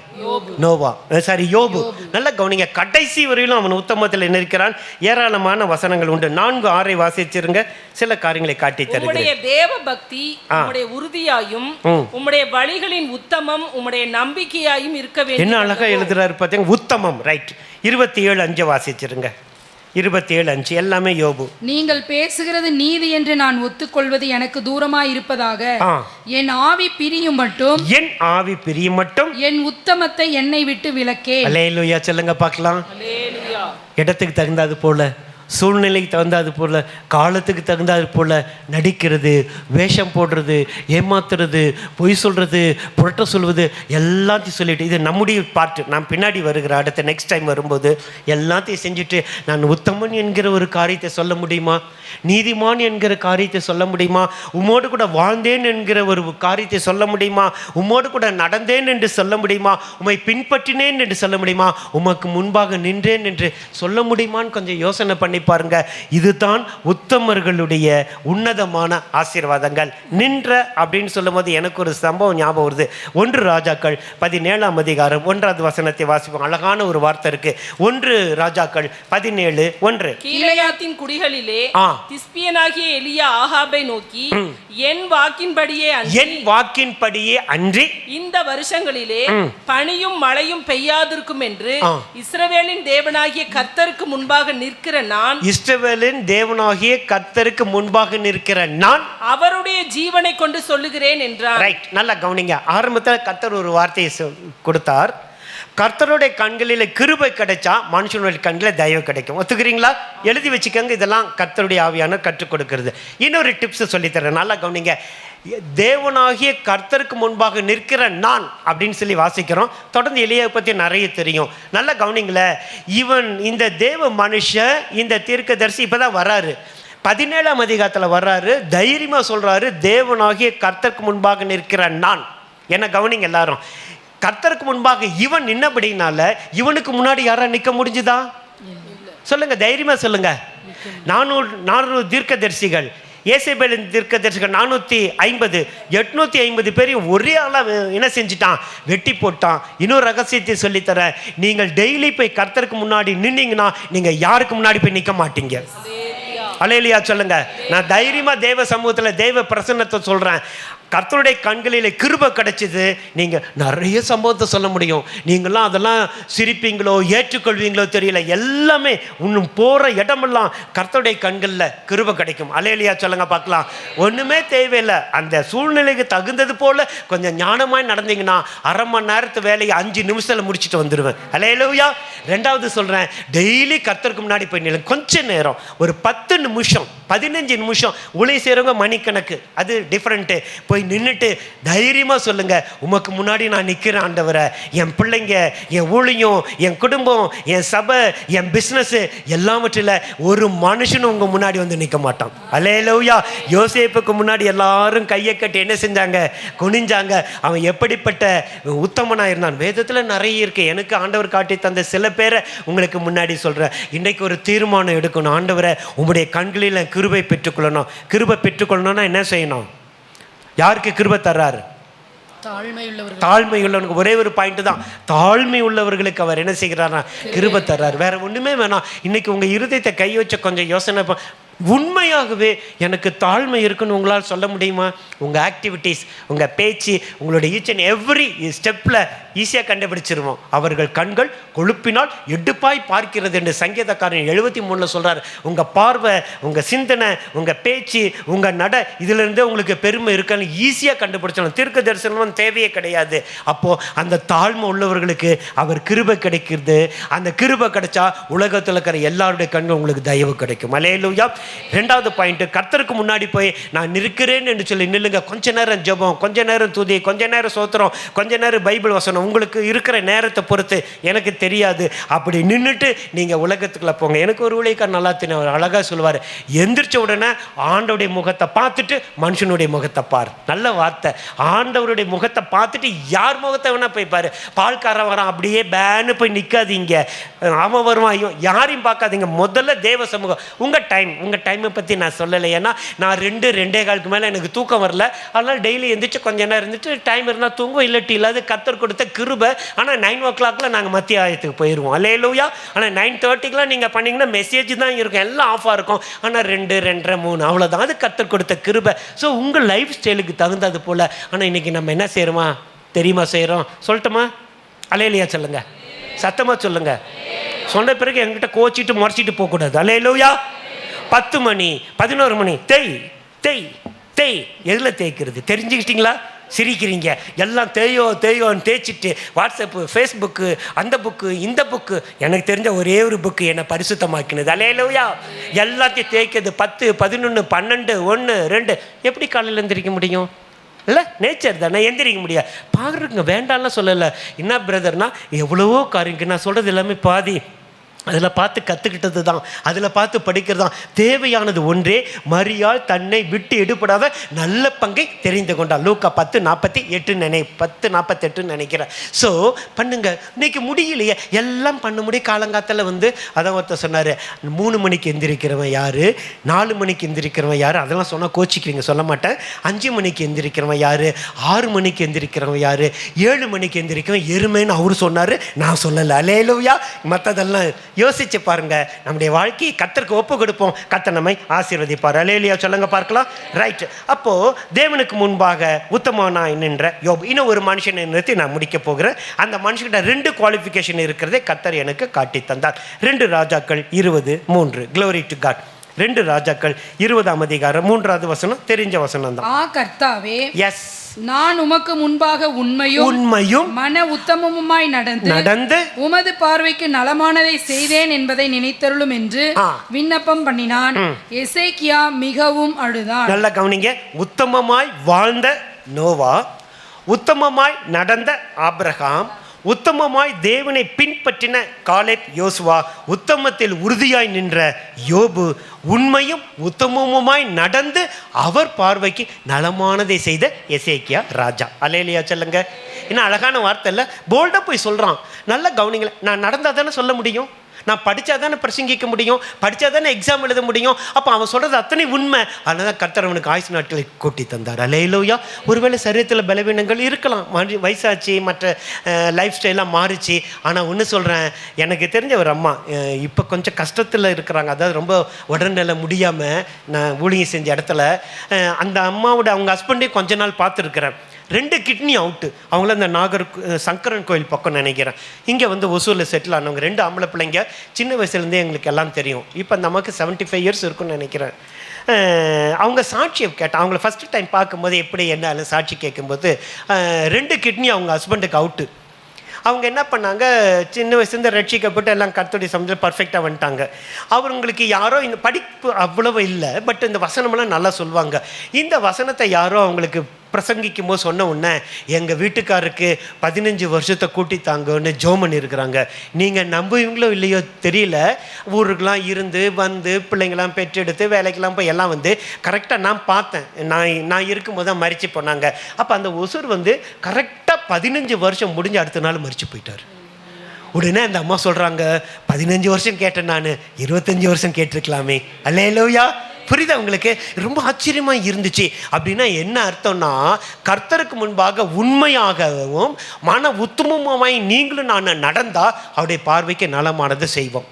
நோவா. சாரி, யோபு. நல்ல கவனிங்க, கடைசி வரையிலும் அவன் உத்தமத்தில் நிற்கிறான். ஏராளமான வசனங்கள் உண்டு. 4:6 வாசிச்சிருங்க. சில காரியங்களை காட்டி தருகிறேன். உம்முடைய தேவ பக்தி உம்முடைய உறுதியாயும் உம்முடைய வழிகளின் உத்தமம் உம்முடைய நம்பிக்கையாயும் இருக்க வேண்டும். என்ன அழகா எழுதுறாரு பாத்தீங்க. உத்தமம். ரைட். 27:5 வாசிச்சிருங்க. 27:5 எல்லாமே யோபு. நீங்கள் பேசுகிறது நீதி என்று நான் ஒத்துக்கொள்வது எனக்கு தூரமாய் இருப்பதாக. என் ஆவி பிரியும் மட்டும், என் ஆவி பிரியும் மட்டும் என் உத்தமத்தை என்னை விட்டு விலக்கே. அல்லேலூயா சொல்லுங்க பார்க்கலாம். அல்லேலூயா. இடத்துக்கு தகுந்தது போல, சூழ்நிலைக்கு தகுந்தது போல, காலத்துக்கு தகுந்தது போல நடிக்கிறது, வேஷம் போடுறது, ஏமாத்துறது, பொய் சொல்றது, புரட்ட சொல்வது, எல்லாத்தையும் சொல்லிட்டு, இது நம்முடைய பார்ட்டு. நான் பின்னாடி வருகிற அடுத்த நெக்ஸ்ட் டைம் வரும்போது எல்லாத்தையும் செஞ்சுட்டு நான் உத்தமன் என்கிற ஒரு காரியத்தை சொல்ல முடியுமா? நீதிமான் என்கிற காரியத்தை சொல்ல முடியுமா? உம்மோடு கூட வாழ்ந்தேன் என்கிற ஒரு காரியத்தை சொல்ல முடியுமா? உம்மோடு கூட நடந்தேன் என்று சொல்ல முடியுமா? உம்மை பின்பற்றினேன் என்று சொல்ல முடியுமா? உமக்கு முன்பாக நின்றேன் என்று சொல்ல முடியுமான்னு கொஞ்சம் யோசனை பண்ணி பாருங்க. இதுதான் உத்தமர்களுடைய உன்னதமான ஆசீர்வாதங்கள். நின்ற அப்படின்னு சொல்லும் போது எனக்கு ஒரு சம்பவம் ஞாபகம் வருது. 1 ராஜாக்கள் 17ஆம் அதிகாரம் 1வது வசனத்தை வாசிப்போம். அழகான ஒரு வார்த்தை இருக்கு. 1 ராஜாக்கள் 17:1. கீலேயாத்தின் குடிகளிலே திஸ்பியனாகிய எலியா ஆகாபை நோக்கி, என் வாக்கின்படியே அன்றி இந்த வருஷங்களிலே பனியும் மழையும் பெய்யாதிருக்கும் என்று இஸ்ரவேலின் தேவனாகிய கர்த்தருக்கு முன்பாக நிற்கிற நான், இஸ்ரவேலின் தேவனாகிய கர்த்தருக்கு முன்பாக நிற்கிற நான் அவருடைய ஜீவனை கொண்டு சொல்லுகிறேன் என்றார். ரைட். நல்லா கவனிங்க. ஆரம்பத்தில் கர்த்தர் ஒரு வார்த்தையை கொடுத்தார். கர்த்தருடைய கண்களில் கிருபை கிடைச்சா மனுஷனுடைய கண்களில் தயவு கிடைக்கும். ஒத்துக்கிறீங்களா? எழுதி வச்சுக்கோங்க. இதெல்லாம் கர்த்தருடைய ஆவியான கற்றுக் கொடுக்கிறது. இன்னொரு டிப்ஸ் சொல்லித்தரேன். நல்லா கவனிங்க. தேவனாகிய கர்த்தருக்கு முன்பாக நிற்கிற நான் அப்படின்னு சொல்லி வாசிக்கிறோம். தொடர்ந்து எலியாவை பற்றி நிறைய தெரியும். நல்லா கவனிங்களேன். இவன் இந்த தேவ மனுஷன், இந்த தீர்க்கதரிசி இப்போதான் வராரு. 17ஆம் அதிகாரத்தில் வர்றாரு. தைரியமாக சொல்கிறாரு, தேவனாகிய கர்த்தருக்கு முன்பாக நிற்கிற நான். என்ன கவனிங்க எல்லாரும். கர்த்தருக்கு முன்பாக இவன் நின்னபடினால இவனுக்கு முன்னாடி யாரா நிற்க முடிஞ்சுதா? சொல்லுங்க, தைரியமா சொல்லுங்க. 400 தீர்க்கதரிசிகள், ஏசேபேலின் தீர்க்கதரிசிகள் 450, 850 பேரையும் ஒரே ஆளாக என்ன செஞ்சுட்டான்? வெட்டி போட்டான். இன்னொரு ரகசியத்தை சொல்லித்தர, நீங்கள் டெய்லி போய் கர்த்தருக்கு முன்னாடி நின்னீங்கன்னா நீங்க யாருக்கு முன்னாடி போய் நிற்க மாட்டீங்க. அல்லேலூயா சொல்லுங்க. நான் தைரியமா தேவ சமூகத்தில் தேவ பிரசன்னத்தை சொல்றேன். கர்த்தருடைய கண்களில் கிருபை கிடைச்சிது. நீங்கள் நிறைய சம்பவத்தை சொல்ல முடியும். நீங்களாம் அதெல்லாம் சிரிப்பீங்களோ ஏற்றுக்கொள்வீங்களோ தெரியல. எல்லாமே இன்னும் போகிற இடமெல்லாம் கர்த்தருடைய கண்களில் கிருபை கிடைக்கும். அல்லேலூயா சொல்லுங்க பார்க்கலாம். ஒன்றுமே தேவையில்லை. அந்த சூழ்நிலைக்கு தகுந்தது போல் கொஞ்சம் ஞானமாய் நடந்தீங்கன்னா 1/2 மணி நேரத்து வேலையை 5 நிமிஷத்தில் முடிச்சுட்டு வந்துடுவேன். அல்லேலூயா. 2வது சொல்கிறேன், டெய்லி கர்த்தருக்கு முன்னாடி போய் நில்லுங்க. கொஞ்ச நேரம், ஒரு 10 நிமிஷம் 15 நிமிஷம். ஊழியம் செய்கிறவங்க மணிக்கணக்கு, அது டிஃப்ரெண்ட்டு. போய் போய் நின்றுட்டு தைரியமாக சொல்லுங்கள், உமக்கு முன்னாடி நான் நிற்கிறேன் ஆண்டவரை. என் பிள்ளைங்க, என் ஊழியம், என் குடும்பம், என் சபை, என் பிஸ்னஸ்ஸு எல்லாவற்றில் ஒரு மனுஷனும் உங்கள் முன்னாடி வந்து நிற்க மாட்டான். அல்லேலூயா. யோசேப்புக்கு முன்னாடி எல்லாரும் கையை கட்டி என்ன செஞ்சாங்க? குனிஞ்சாங்க. அவன் எப்படிப்பட்ட உத்தமனாக இருந்தான். வேதத்தில் நிறைய இருக்குது. எனக்கு ஆண்டவர் காட்டி தந்த சில பேரை உங்களுக்கு முன்னாடி சொல்கிறேன். இன்றைக்கு ஒரு தீர்மானம் எடுக்கணும். ஆண்டவரை, உங்களுடைய கண்களில் கிருபை பெற்றுக்கொள்ளணும். கிருபை பெற்றுக்கொள்ளணும்னா என்ன செய்யணும்? யாருக்கு கிருபை தர்றாரு? தாழ்மை உள்ளவனுக்கு. ஒரே ஒரு பாயிண்ட் தான், தாழ்மை உள்ளவர்களுக்கு அவர் என்ன செய்கிறாரா? கிருபை தர்றாரு. வேற ஒண்ணுமே வேணாம். இன்னைக்கு உங்க இருதயத்தை கை வச்ச கொஞ்சம் யோசனை, உண்மையாகவே எனக்கு தாழ்மை இருக்குன்னு உங்களால் சொல்ல முடியுமா? உங்கள் ஆக்டிவிட்டீஸ், உங்கள் பேச்சு, உங்களுடைய ஈச் அண்ட் எவ்ரி ஸ்டெப்பில் ஈஸியாக கண்டுபிடிச்சிருவோம். அவர்கள் கண்கள் கொழுப்பினால் எடுப்பாய் பார்க்கிறது என்று சங்கீதக்காரன் 73 சொல்கிறார். உங்கள் பார்வை, உங்கள் சிந்தனை, உங்கள் பேச்சு, உங்கள் நட, இதிலிருந்தே உங்களுக்கு பெருமை இருக்கான்னு ஈஸியாக கண்டுபிடிச்சிடலாம். தீர்க்க தரிசனம் தேவையே கிடையாது. அப்போது அந்த தாழ்மை உள்ளவர்களுக்கு அவர் கிருபை கிடைக்கிறது. அந்த கிருபை கிடைச்சா உலகத்தில் இருக்கிற எல்லாருடைய கண்கள் உங்களுக்கு தயவு கிடைக்கும். அல்லேலூயா. ரெண்டாவது பாயிண்ட், கர்த்தருக்கு முன்னாடி போய் நான் நிற்கிறேன் என்று சொல்லி நில்லுங்க. கொஞ்ச நேரம் ஜெபம், கொஞ்ச நேரம் துதி, கொஞ்ச நேரம் சோத்திரம், கொஞ்ச நேரம் பைபிள் வசனம், உங்களுக்கு இருக்கிற நேரத்தை பொறுத்து எனக்கு தெரியாது. அப்படி நின்றுட்டு நீங்கள் உலகத்துக்குள்ள போங்க. எனக்கு ஒரு ஊழியக்கார் நல்லா தெரியும், அழகாக சொல்லுவார், எந்திரிச்ச உடனே ஆண்டவருடைய முகத்தை பார்த்துட்டு மனுஷனுடைய முகத்தை பார். நல்ல வார்த்தை. ஆண்டவருடைய முகத்தை பார்த்துட்டு யார் முகத்தை வேணா போய் பாரு. பால்காரன் வரான், அப்படியே பேனு போய் நிற்காதீங்க. அவன் வருவான், யாரையும் பார்க்காதீங்க. முதல்ல தேவ சமூகம். உங்கள் டைமை பற்றி நான் சொல்லலை. ஏன்னா நான் 2-2:15 மேலே எனக்கு தூக்கம் வரல. அதனால் டெய்லி எந்திரிச்சு கொஞ்ச நேரம் இருந்துட்டு டைம் இருந்தால் தூங்கும், இல்லாட்டி இல்லாது கர்த்தர் கொடுத்த கிருபை. ஆனால் 9 o'clock நாங்கள் மத்திய ஆயத்துக்கு போயிடுவோம். அல்லேலூயா. ஆனால் 9:30 நீங்கள் பண்ணிங்கன்னா மெசேஜ் தான் இருக்கும், எல்லாம் ஆஃபாக இருக்கும். ஆனால் 2, 2:30, 3 அவ்வளோதான். அது கர்த்தர் கொடுத்த கிருபை. ஸோ உங்கள் லைஃப் ஸ்டைலுக்கு தகுந்தது போல். ஆனால் இன்றைக்கி நம்ம என்ன செய்கிறோமா தெரியுமா? செய்கிறோம். சொல்லட்டுமா? அல்லேலூயா சொல்லுங்க, சத்தமாக சொல்லுங்க. சொன்ன பிறகு என்கிட்ட கோச்சிட்டு முறைச்சிட்டு போகக்கூடாது. அல்லேலூயா. 10 மணி 11 மணி தேய் எதில் தேய்க்கிறது தெரிஞ்சுக்கிட்டீங்களா? சிரிக்கிறீங்க. எல்லாம் தேயோன்னு தேய்ச்சிட்டு வாட்ஸ்அப்பு, ஃபேஸ்புக்கு, அந்த புக்கு, இந்த புக்கு. எனக்கு தெரிஞ்ச ஒரே ஒரு புக்கு என்னை பரிசுத்தமாக்கினது. அல்லேலூயா. எல்லாத்தையும் தேய்க்கிறது. 10, 11, 12, 1, 2. எப்படி காலையில் எந்திரிக்க முடியும்? இல்லை, நேச்சர் தானே, எந்திரிக்க முடியாது. பாருங்க, வேண்டாம்லாம் சொல்லலை. என்ன பிரதர்னா, எவ்வளவோ காரியங்க நான் சொல்கிறது எல்லாமே பாதி அதில் பார்த்து கற்றுக்கிட்டது தான், அதில் பார்த்து படிக்கிறது தான். தேவையானது ஒன்றே, மரியாள் தன்னை விட்டு எடுபடாத நல்ல பங்கை தெரிந்து கொண்டாள். லூக்கா 10:48 நினைக்கிறேன். ஸோ பண்ணுங்க. இன்றைக்கி முடியலையே, எல்லாம் பண்ண முடியும். காலங்காத்தில் அதான் ஒருத்தர் சொன்னார், 3 மணிக்கு எந்திரிக்கிறவன் யார், 4 மணிக்கு எந்திரிக்கிறவன் யார், அதெல்லாம் சொன்னால் கோச்சிக்கிறீங்க, சொல்ல மாட்டேன். 5 மணிக்கு எந்திரிக்கிறவன் யார், 6 மணிக்கு எந்திரிக்கிறவன் யார், 7 மணிக்கு எந்திரிக்கிறவன் எருமைன்னு அவர் சொன்னார், நான் சொல்லலை. அல்லேலூயா. மற்றதெல்லாம் யோசிச்சு பாருங்க. நம்முடைய வாழ்க்கையை கர்த்தருக்கு ஒப்பு கொடுப்போம், கர்த்தர் நம்மை ஆசீர்வதிப்பார். அல்லேலூயா சொல்லுங்க பார்க்கலாம். ரைட். அப்போ தேவனுக்கு முன்பாக உத்தமனாய் நின்ற யோபு. இன்னும் ஒரு மனுஷனை நிறுத்தி நான் முடிக்க போகிறேன். அந்த மனுஷன்கிட்ட 2 குவாலிஃபிகேஷன் இருக்கிறதே கர்த்தர் எனக்கு காட்டி தந்தார். 2 ராஜாக்கள் 20:3. Glory to God. 2 ராஜாக்கள் 20:3 தெரிஞ்ச வசனம் தான். கர்த்தாவே, எஸ், நான் உமக்கு முன்பாக உண்மையும் மன உத்தமமுமாய் நடந்து உமது பார்வைக்கு நலமானதை செய்தேன் என்பதை நினைத்தருளும் என்று விண்ணப்பம் பண்ணினான். எசேக்கியா மிகவும் அழுதான். நல்ல கவனிங்க. உத்தமமாய் வாழ்ந்த நோவா, உத்தமமாய் நடந்த ஆபிரகாம், உத்தமமாய் தேவனை பின்பற்றின காலேப், யோசுவா, உத்தமத்தில் உறுதியாய் நின்ற யோபு, உண்மையும் உத்தமமுமாய் நடந்து அவர் பார்வைக்கு நலமானதை செய்த எசேக்கியா ராஜா. அல்லேலூயா சொல்லுங்க. என்ன அழகான வார்த்தை இல்லை? போல்டாக போய் சொல்கிறான். நல்ல கவனிங்கள. நான் நடந்தால் தானே சொல்ல முடியும், நான் படித்தா தானே பிரசங்கிக்க முடியும், படித்தா தானே எக்ஸாம் எழுத முடியும். அப்போ அவன் சொல்கிறது அத்தனை உண்மை. அதனால தான் கர்த்தர் அவனுக்கு ஆயுசு நாட்களை கூட்டி தந்தார். அல்லேலூயா. ஒருவேளை சரீரத்தில் பலவீனங்கள் இருக்கலாம், வயசாச்சு, மற்ற லைஃப் ஸ்டைலாக மாறிச்சு. ஆனால் ஒன்று சொல்கிறேன், எனக்கு தெரிஞ்ச ஒரு அம்மா இப்போ கொஞ்சம் கஷ்டத்தில் இருக்கிறாங்க. அதாவது ரொம்ப உடல்நிலை முடியாமல் நான் ஊழியம் செஞ்ச இடத்துல அந்த அம்மாவோட அவங்க ஹஸ்பண்டையும் கொஞ்ச நாள் பார்த்துருக்குறேன். 2 கிட்னி அவுட்டு. அவங்கள இந்த சங்கரன் கோயில் பக்கம் நினைக்கிறேன். இங்கே ஒசூரில் செட்டில் ஆனவங்க. 2 ஆம்பளை பிள்ளைங்க. சின்ன வயசுலேருந்தே எங்களுக்கு எல்லாம் தெரியும். இப்போ நமக்கு 75 இயர்ஸ் இருக்குன்னு நினைக்கிறேன். அவங்க சாட்சியை கேட்டேன். அவங்கள ஃபஸ்ட்டு டைம் பார்க்கும்போது எப்படி என்ன சாட்சி கேட்கும்போது 2 கிட்னி அவங்க ஹஸ்பண்டுக்கு அவுட்டு. அவங்க என்ன பண்ணாங்க, சின்ன வயசுலேருந்து ரட்சிக்கப்பட்டு எல்லாம் கர்த்தருடைய சமயத்தில் பர்ஃபெக்டாக வந்துட்டாங்க. அவங்களுக்கு யாரோ இந்த படிப்பு அவ்வளவு இல்லை, பட் இந்த வசனமெல்லாம் நல்லா சொல்லுவாங்க. இந்த வசனத்தை யாரோ அவங்களுக்கு பிரசங்கிக்கும் போது சொன்ன உடனே எங்கள் வீட்டுக்காருக்கு 15 வருஷத்தை கூட்டித்தாங்கன்னு ஜோமன் இருக்கிறாங்க. நீங்கள் நம்புவீங்களோ இல்லையோ தெரியல, ஊருக்கெலாம் இருந்து வந்து பிள்ளைங்களாம் பெற்றெடுத்து வேலைக்கெல்லாம் போய் எல்லாம் வந்து கரெக்டாக நான் பார்த்தேன். நான் இருக்கும்போது தான் மரிச்சு போனாங்க. அப்போ அந்த ஒசூர் வந்து கரெக்டாக 15 வருஷம் முடிஞ்ச அடுத்த நாள் மரிச்சு போயிட்டார். உடனே அந்த அம்மா சொல்கிறாங்க, 15 வருஷம் கேட்டேன், நான் 25 வருஷம் கேட்டிருக்கலாமே. அல்லேலூயா. புரியுதா உங்களுக்கு? ரொம்ப ஆச்சரியமாக இருந்துச்சு. அப்படின்னா என்ன அர்த்தம்னா, கர்த்தருக்கு முன்பாக உண்மையாகவும் மன உத்தமமாய் நீங்களும் நான் நடந்தால் அவருடைய பார்வைக்கு நலமானது செய்வோம்.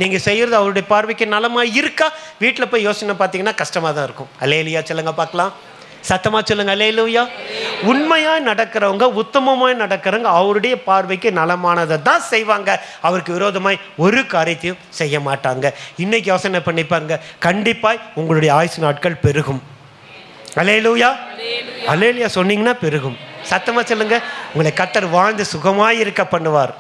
நீங்கள் செய்கிறது அவருடைய பார்வைக்கு நலமாக இருக்கா? வீட்டில் போய் யோசனை பார்த்தீங்கன்னா கஷ்டமாக தான் இருக்கும். அல்லேலூயா சொல்லுங்க பார்க்கலாம், சத்தமாக சொல்லுங்க அல்லேலூயா. உண்மையாக நடக்கிறவங்க, உத்தமமாய் நடக்கிறவங்க அவருடைய பார்வைக்கு நலமானதை தான் செய்வாங்க. அவருக்கு விரோதமாய் ஒரு காரியத்தையும் செய்ய மாட்டாங்க. இன்னைக்கு யோசனை பண்ணிப்பாங்க, கண்டிப்பாக உங்களுடைய ஆயுசு நாட்கள் பெருகும். அல்லேலூயா. அல்லேலூயா சொன்னீங்கன்னா பெருகும். சத்தமாக சொல்லுங்க, உங்களை கர்த்தர் வாழ்ந்து சுகமாக இருக்க பண்ணுவார்.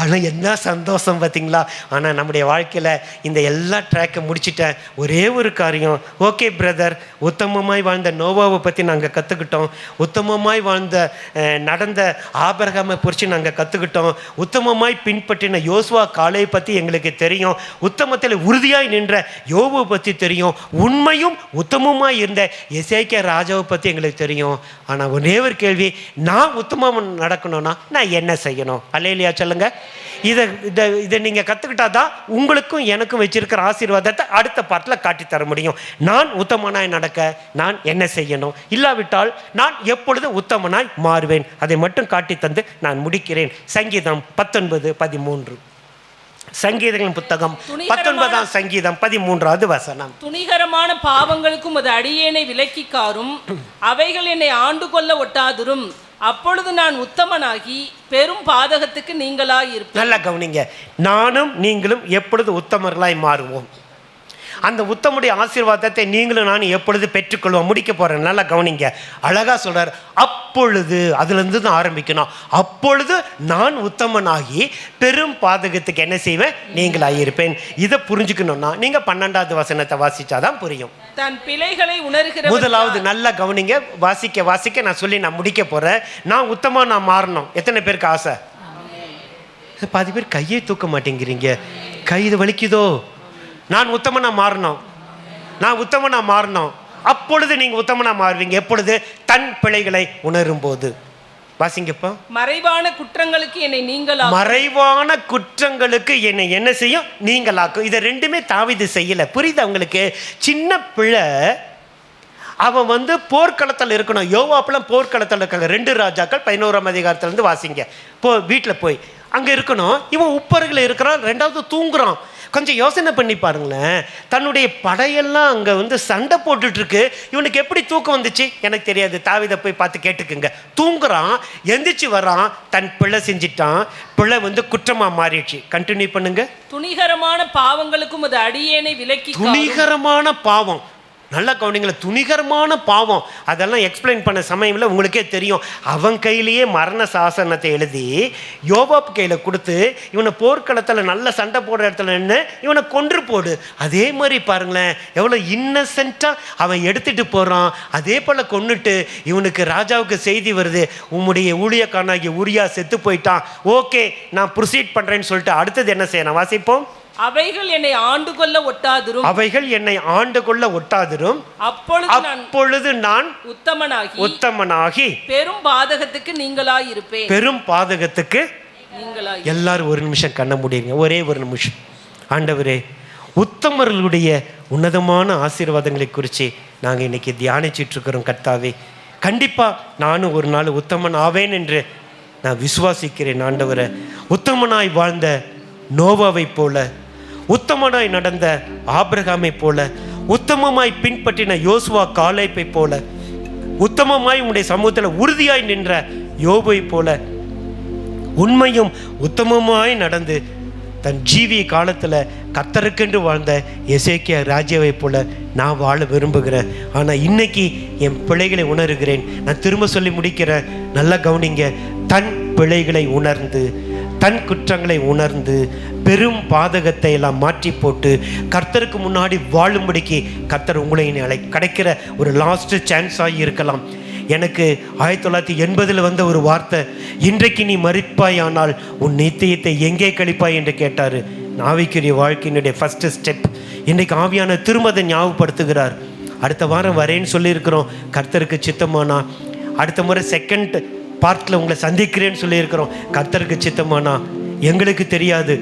ஆனால் என்ன சந்தோஷம் பார்த்தீங்களா? ஆனால் நம்முடைய வாழ்க்கையில் இந்த எல்லா ட்ராக்கை முடிச்சிட்டேன். ஒரே ஒரு காரியம், ஓகே பிரதர், உத்தமமாய் வாழ்ந்த நோவாவை பற்றி நாங்கள் கற்றுக்கிட்டோம், உத்தமமாய் வாழ்ந்த நடந்த ஆபிரகாமை குறித்து நாங்கள் கற்றுக்கிட்டோம், உத்தமமாய் பின்பற்றின யோசுவா காலேயை பற்றி எங்களுக்கு தெரியும், உத்தமத்தில் உறுதியாய் நின்ற யோபு பற்றி தெரியும், உண்மையும் உத்தமமாய் இருந்த எசேக்கியா ராஜாவை பற்றி எங்களுக்கு தெரியும். ஆனால் ஒரே ஒரு கேள்வி, நான் உத்தமமாக நடக்கணும்னா நான் என்ன செய்யணும்? அல்லேலூயா சொல்லுங்க. இதை நீங்கள் கற்றுக்கிட்டா தான் உங்களுக்கும் எனக்கும் வச்சிருக்கிற ஆசீர்வாதத்தை அடுத்த பாட்டில் காட்டித்தர முடியும். நான் உத்தமனாய் நடக்க நான் என்ன செய்யணும்? இல்லாவிட்டால் நான் எப்பொழுது உத்தமனாய் மாறுவேன்? அதை மட்டும் காட்டி தந்து நான் முடிக்கிறேன். சங்கீதம் 19:13. சங்கீதங்களின் புத்தகம் 19ஆம் சங்கீதம் 13வது வசனம். துணிகரமான பாவங்களுக்கும் அது அடியேனை விலக்கி காரும், அவைகள் என்னை ஆண்டு கொள்ள ஒட்டாதுரும், அப்பொழுது நான் உத்தமனாகி பெரும் பாதகத்துக்கு நீங்களாய் இருப்பேன். நல்லா கவனிங்க, நானும் நீங்களும் எப்பொழுது உத்தமர்களாய் மாறுவோம்? அந்த உத்தமுடைய ஆசீர்வாதத்தை நீங்களும் நானும் எப்பொழுது பெற்றுக்கொள்வோம்? முடிக்க போகிறேன். நல்லா கவனிங்க, அழகாக சொல்கிறார். அப்பொழுது, அதுலேருந்து தான் ஆரம்பிக்கணும். அப்பொழுது நான் உத்தமனாகி பெரும் பாதகத்துக்கு என்ன செய்வேன்? நீங்களாக இருப்பேன். இதை புரிஞ்சுக்கணும்னா நீங்கள் 12வது வசனத்தை வாசித்தாதான் புரியும். தன் பிழைகளை உணர்கிற முதலாவது நல்லா கவனிங்க, வாசிக்க நான் சொல்லி நான் முடிக்க போகிறேன். நான் உத்தமாக நான் மாறணும். எத்தனை பேருக்கு ஆசை? பாதி பேர் கையை தூக்க மாட்டேங்கிறீங்க. கை இது வலிக்குதோ? நான் உத்தமனா மாறணும், நான் உத்தமனா மாறணும். அப்பொழுது நீங்க உத்தமனா மாறுவீங்க. எப்பொழுது? தன் பிழைகளை உணரும் போது. வாசிங்கப்பா. மறைவான குற்றங்களுக்கு என்னை நீங்களாக்கும். மறைவான குற்றங்களுக்கு என்னை என்ன செய்யும்? நீங்களாக்கும். இதை ரெண்டுமே தாவீது செய்யல. புரியுது உங்களுக்கு? சின்ன பிள்ளை, அவன் வந்து போர்க்களத்தில் இருக்கணும். யோவாப்பெல்லாம் போர்க்களத்தில் இருக்காங்க. 2 ராஜாக்கள் 11ஆம் அதிகாரத்திலேருந்து வாசிங்க. வீட்டில் போய் அங்கே இருக்கணும். இவன் உப்பருகில் இருக்கிறான், 2வது தூங்குறான். கொஞ்சம் யோசனை பண்ணி பாருங்களேன். தன்னுடைய படையெல்லாம் அங்கே வந்து சண்டை போட்டுட்ருக்கு. இவனுக்கு எப்படி தூக்கம் வந்துச்சு எனக்கு தெரியாது. தாவீதை போய் பார்த்து கேட்டுக்குங்க. தூங்குறான், எந்திரிச்சு வரான், தன் பிள்ளை செஞ்சிட்டான். பிள்ளை வந்து குற்றமாக மாறிடுச்சு. கண்டினியூ பண்ணுங்க. துணிகரமான பாவங்களுக்கும் அது அடியேனை விலக்கி. துணிகரமான பாவம், நல்லா கவனிங்கள, துணிகரமான பாவம். அதெல்லாம் எக்ஸ்பிளைன் பண்ண சமயத்தில் உங்களுக்கே தெரியும். அவன் கையிலேயே மரண சாசனத்தை எழுதி யோவாப் கையில் கொடுத்து, இவனை போர்க்களத்தில் நல்ல சண்டை போடுற இடத்துல நின்று இவனை கொன்று போடு. அதே மாதிரி பாருங்களேன், எவ்வளோ இன்னசென்ட்டாக அவன் எடுத்துகிட்டு போகிறான். அதே போல் கொன்னுட்டு இவனுக்கு ராஜாவுக்கு செய்தி வருது, உம்முடைய ஊழியக்காரனாகிய உரியா செத்து போயிட்டான். ஓகே, நான் ப்ரொசீட் பண்ணுறேன்னு சொல்லிட்டு அடுத்தது என்ன செய்யணும்? வாசிப்போம். அவைகள் என்னை ஆண்டு கொள்ள ஒட்டாதிரும், அவைகள் என்னை ஆண்டு கொள்ள ஒட்டாதிரும், அப்பொழுது நான் உத்தமனாகி பெரும் பாதகத்துக்கு நீங்களாய் இருப்பேன். பெரும் பாதகத்துக்கு நீங்களாய். எல்லாரும் ஒரு நிமிஷம் கண்ண முடியுங்க, ஒரே ஒரு நிமிஷம். ஆண்டவரே, உத்தமர்களுடைய உன்னதமான ஆசீர்வாதங்களை குறித்து நாங்கள் இன்னைக்கு தியானிச்சுட்டு இருக்கிறோம். கர்த்தாவே, கண்டிப்பாக நானும் ஒரு நாள் உத்தமன் ஆவேன் என்று நான் விசுவாசிக்கிறேன். ஆண்டவரே, உத்தமனாய் வாழ்ந்த நோவாவை போல, உத்தமனாய் நடந்த ஆபிரகாமை போல, உத்தமமாய் பின்பற்றின யோசுவா காலேபை போல, உத்தமமாய் உங்களுடைய சமூகத்தில் உறுதியாய் நின்ற யோபை போல, உண்மையும் உத்தமமாய் நடந்து தன் ஜீவிய காலத்தில் கர்த்தருக்கென்று வாழ்ந்த எசேக்கியா ராஜாவை போல நான் வாழ விரும்புகிறேன். ஆனால் இன்னைக்கு என் பிழைகளை உணர்கிறேன். நான் திரும்ப சொல்லி முடிக்கிறேன், நல்லா கவனிங்க. தன் பிழைகளை உணர்ந்து, தன் குற்றங்களை உணர்ந்து, பெரும் பாதகத்தை எல்லாம் மாற்றி போட்டு கர்த்தருக்கு முன்னாடி வாழும்படிக்கு கர்த்தர் உங்களை கிடைக்கிற ஒரு லாஸ்ட் சான்ஸாக இருக்கலாம். எனக்கு 1980 வந்த ஒரு வார்த்தை, இன்றைக்கு நீ மரிப்பாயானால் உன் நித்தியத்தை எங்கே கழிப்பாய் என்று கேட்டார். ஆவிக்குரிய வாழ்க்கையினுடைய ஃபஸ்ட்டு ஸ்டெப். இன்றைக்கு ஆவியான திரும்ப அதை ஞாபகப்படுத்துகிறார். அடுத்த வாரம் வரேன்னு சொல்லியிருக்கிறோம். கர்த்தருக்கு சித்தமானா அடுத்த முறை செகண்ட் பார்ட்டில் உங்களை சந்திக்கிறேன்னு சொல்லியிருக்கிறோம். கர்த்தருக்கு சித்தமானா எங்களுக்கு தெரியாது,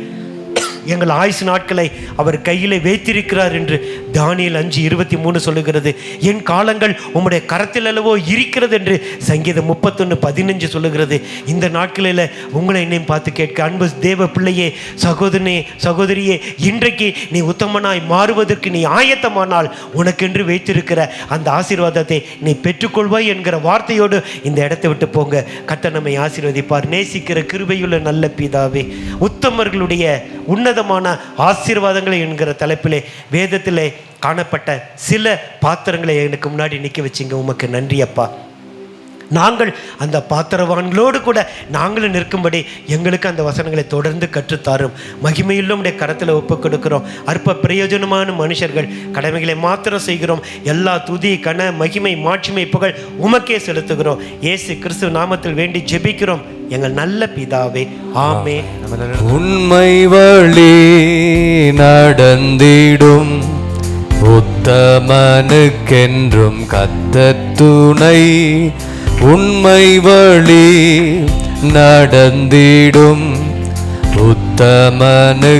எங்கள் ஆயுசு நாட்களை அவர் கையில் வைத்திருக்கிறார் என்று தானியேல் 5:23 சொல்லுகிறது. என் காலங்கள் உம்முடைய கரத்தில் அல்லவோ இருக்கிறது என்று சங்கீதம் 31:15 சொல்லுகிறது. இந்த நாட்களில் உங்களை என்னையும் பார்த்து கேட்க, அன்பு தேவ பிள்ளையே, சகோதரனே, சகோதரியே, இன்றைக்கு நீ உத்தமனாய் மாறுவதற்கு நீ ஆயத்தமானால் உனக்கென்று வைத்திருக்கிற அந்த ஆசீர்வாதத்தை நீ பெற்றுக்கொள்வாய் என்கிற வார்த்தையோடு இந்த இடத்தை விட்டு போங்க. கர்த்தர் நம்மை ஆசீர்வதிப்பார். நேசிக்கிற கிருபையுள்ள நல்ல பிதாவே, உத்தமர்களுடைய உன்னதமான ஆசீர்வாதங்களை என்கிற தலைப்பிலே வேதத்திலே காணப்பட்ட சில பாத்திரங்களை எனக்கு முன்னாடி நிற்க வச்சிங்க. உமக்கு நன்றி அப்பா. நாங்கள் அந்த பாத்திரவான்களோடு கூட நாங்களும் நிற்கும்படி எங்களுக்கு அந்த வசனங்களை தொடர்ந்து கற்றுத்தாரும். மகிமையுள்ள உடைய கரத்தில் ஒப்புக் கொடுக்கிறோம். அற்ப பிரயோஜனமான மனுஷர்கள், கடமைகளை மாத்திரம் செய்கிறோம். எல்லா துதி, கன, மகிமை, மாட்சிமை, புகழ் உமக்கே செலுத்துகிறோம். இயேசு கிறிஸ்து நாமத்தில் வேண்டி ஜெபிக்கிறோம் எங்கள் நல்ல பிதாவே, ஆமே. உண்மை வழி நடந்திடும் உத்தமனுக்கென்றும் கர்த்தர் துணை. உண்மை வழி நடந்திடும் உத்தமனுக்கென்றும்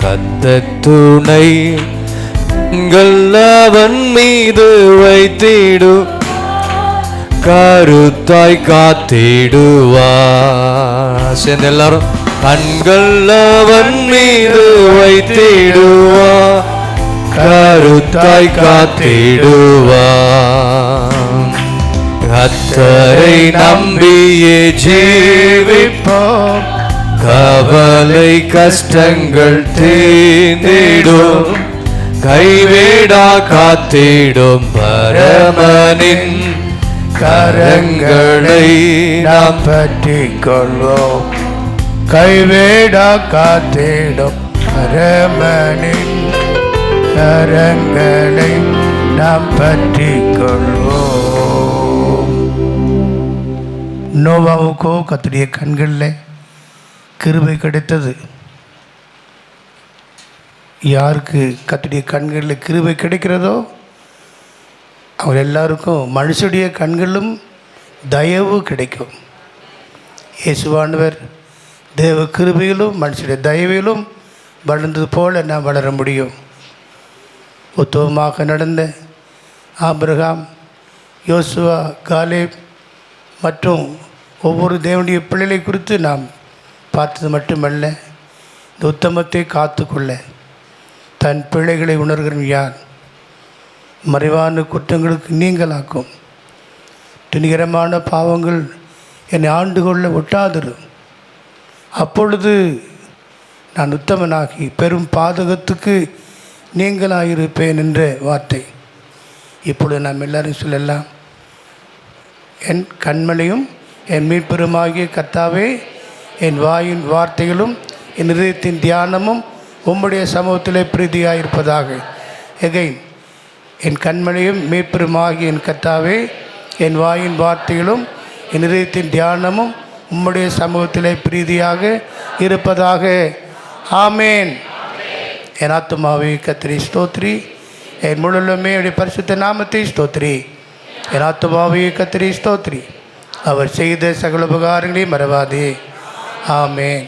கர்த்தர் துணை. கண்கள் அவன் மீது வைத்திடும், கருத்தாய் காத்திடுவார். சேர்ந்து எல்லாரும், கண்கள் அவன் மீது வைத்திடுவார், கருத்தாய் காத்திடுவார். கர்த்தரை நம்பியே ஜீவிப்போம், கவலை கஷ்டங்கள் தீர்ந்திடும், கைவிடா காத்திடும் பரமனின் கரங்களை நாம் பற்றிக் கொள்வோம். கைவேடா காத்திடும் பரமனின் கரங்களை நாம் பற்றிக் கொள்வோம். நோவாவுக்கோ கர்த்தருடைய கண்களில் கிருபை கிடைத்தது. யாருக்கு கர்த்தருடைய கண்களில் கிருபை கிடைக்கிறதோ அவர் எல்லாருக்கும் மனுஷனுடைய கண்களும் தயவு கிடைக்கும். இயேசுவானவர் தேவ கிருபையிலும் மனுஷனுடைய தயவிலும் வளர்ந்தது போல நாம் வளர முடியும். உத்தமமாக நடந்த ஆபிரகாம், யோசுவா, காலேப் மற்றும் ஒவ்வொரு தேவனுடைய பிள்ளைகளை குறித்து நாம் பார்த்தது மட்டுமல்ல, இந்த உத்தமத்தை காத்துக்கொள்ள தன் பிள்ளைகளை உணர்கிறவன் யார்? மறைவான குற்றங்களுக்கு நீங்களாக்கும், துணிகரமான பாவங்கள் என்னை ஆண்டு கொள்ள ஒட்டாதிரும், அப்பொழுது நான் உத்தமனாகி பெரும் பாதகத்துக்கு நீங்களாயிருப்பேன் என்ற வார்த்தை. இப்பொழுது நாம் எல்லாரும் சொல்லலாம், என் கண்மலையும் என் மீட்பெருமாகிய கர்த்தாவே, என் வாயின் வார்த்தைகளும் என் இதயத்தின் தியானமும் உம்முடைய சமூகத்திலே பிரீதியாயிருப்பதாக. எகைன், என் கண்மலையும் மீட்பெருமாகிய என் கர்த்தாவே, என் வாயின் வார்த்தைகளும் என் இதயத்தின் தியானமும் உம்முடைய சமூகத்திலே பிரீதியாக இருப்பதாக. ஆமேன். என் ஆத்துமாவே கர்த்தரை ஸ்தோத்திரி, என் முழுமே அவருடைய பரிசுத்த நாமத்தை ஸ்தோத்திரி. என் ஆத்துமாவே கர்த்தரை ஸ்தோத்திரி, அவர் செய்த சகல உபகாரங்களை மறவாதே. ஆமேன்.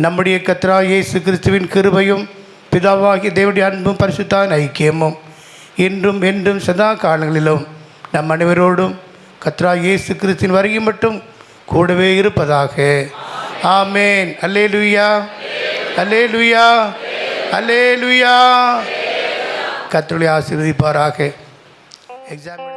நம்முடைய கர்த்தராகிய இயேசு கிறிஸ்துவின் கிருபையும் பிதாவாகிய தேவனுடைய அன்பும் பரிசுத்த ஐக்கியமும் இன்றும் என்றும் சதா காலங்களிலும் நம் அனைவரோடும் கர்த்தராகிய இயேசு கிறிஸ்துவின் வருகை மட்டும் கூடவே இருப்பதாக. ஆமேன். அல்லேலூயா, அல்லேலூயா, அல்லேலூயா. கர்த்தரை ஆசீர்வதிப்பாராக. எக்ஸாம்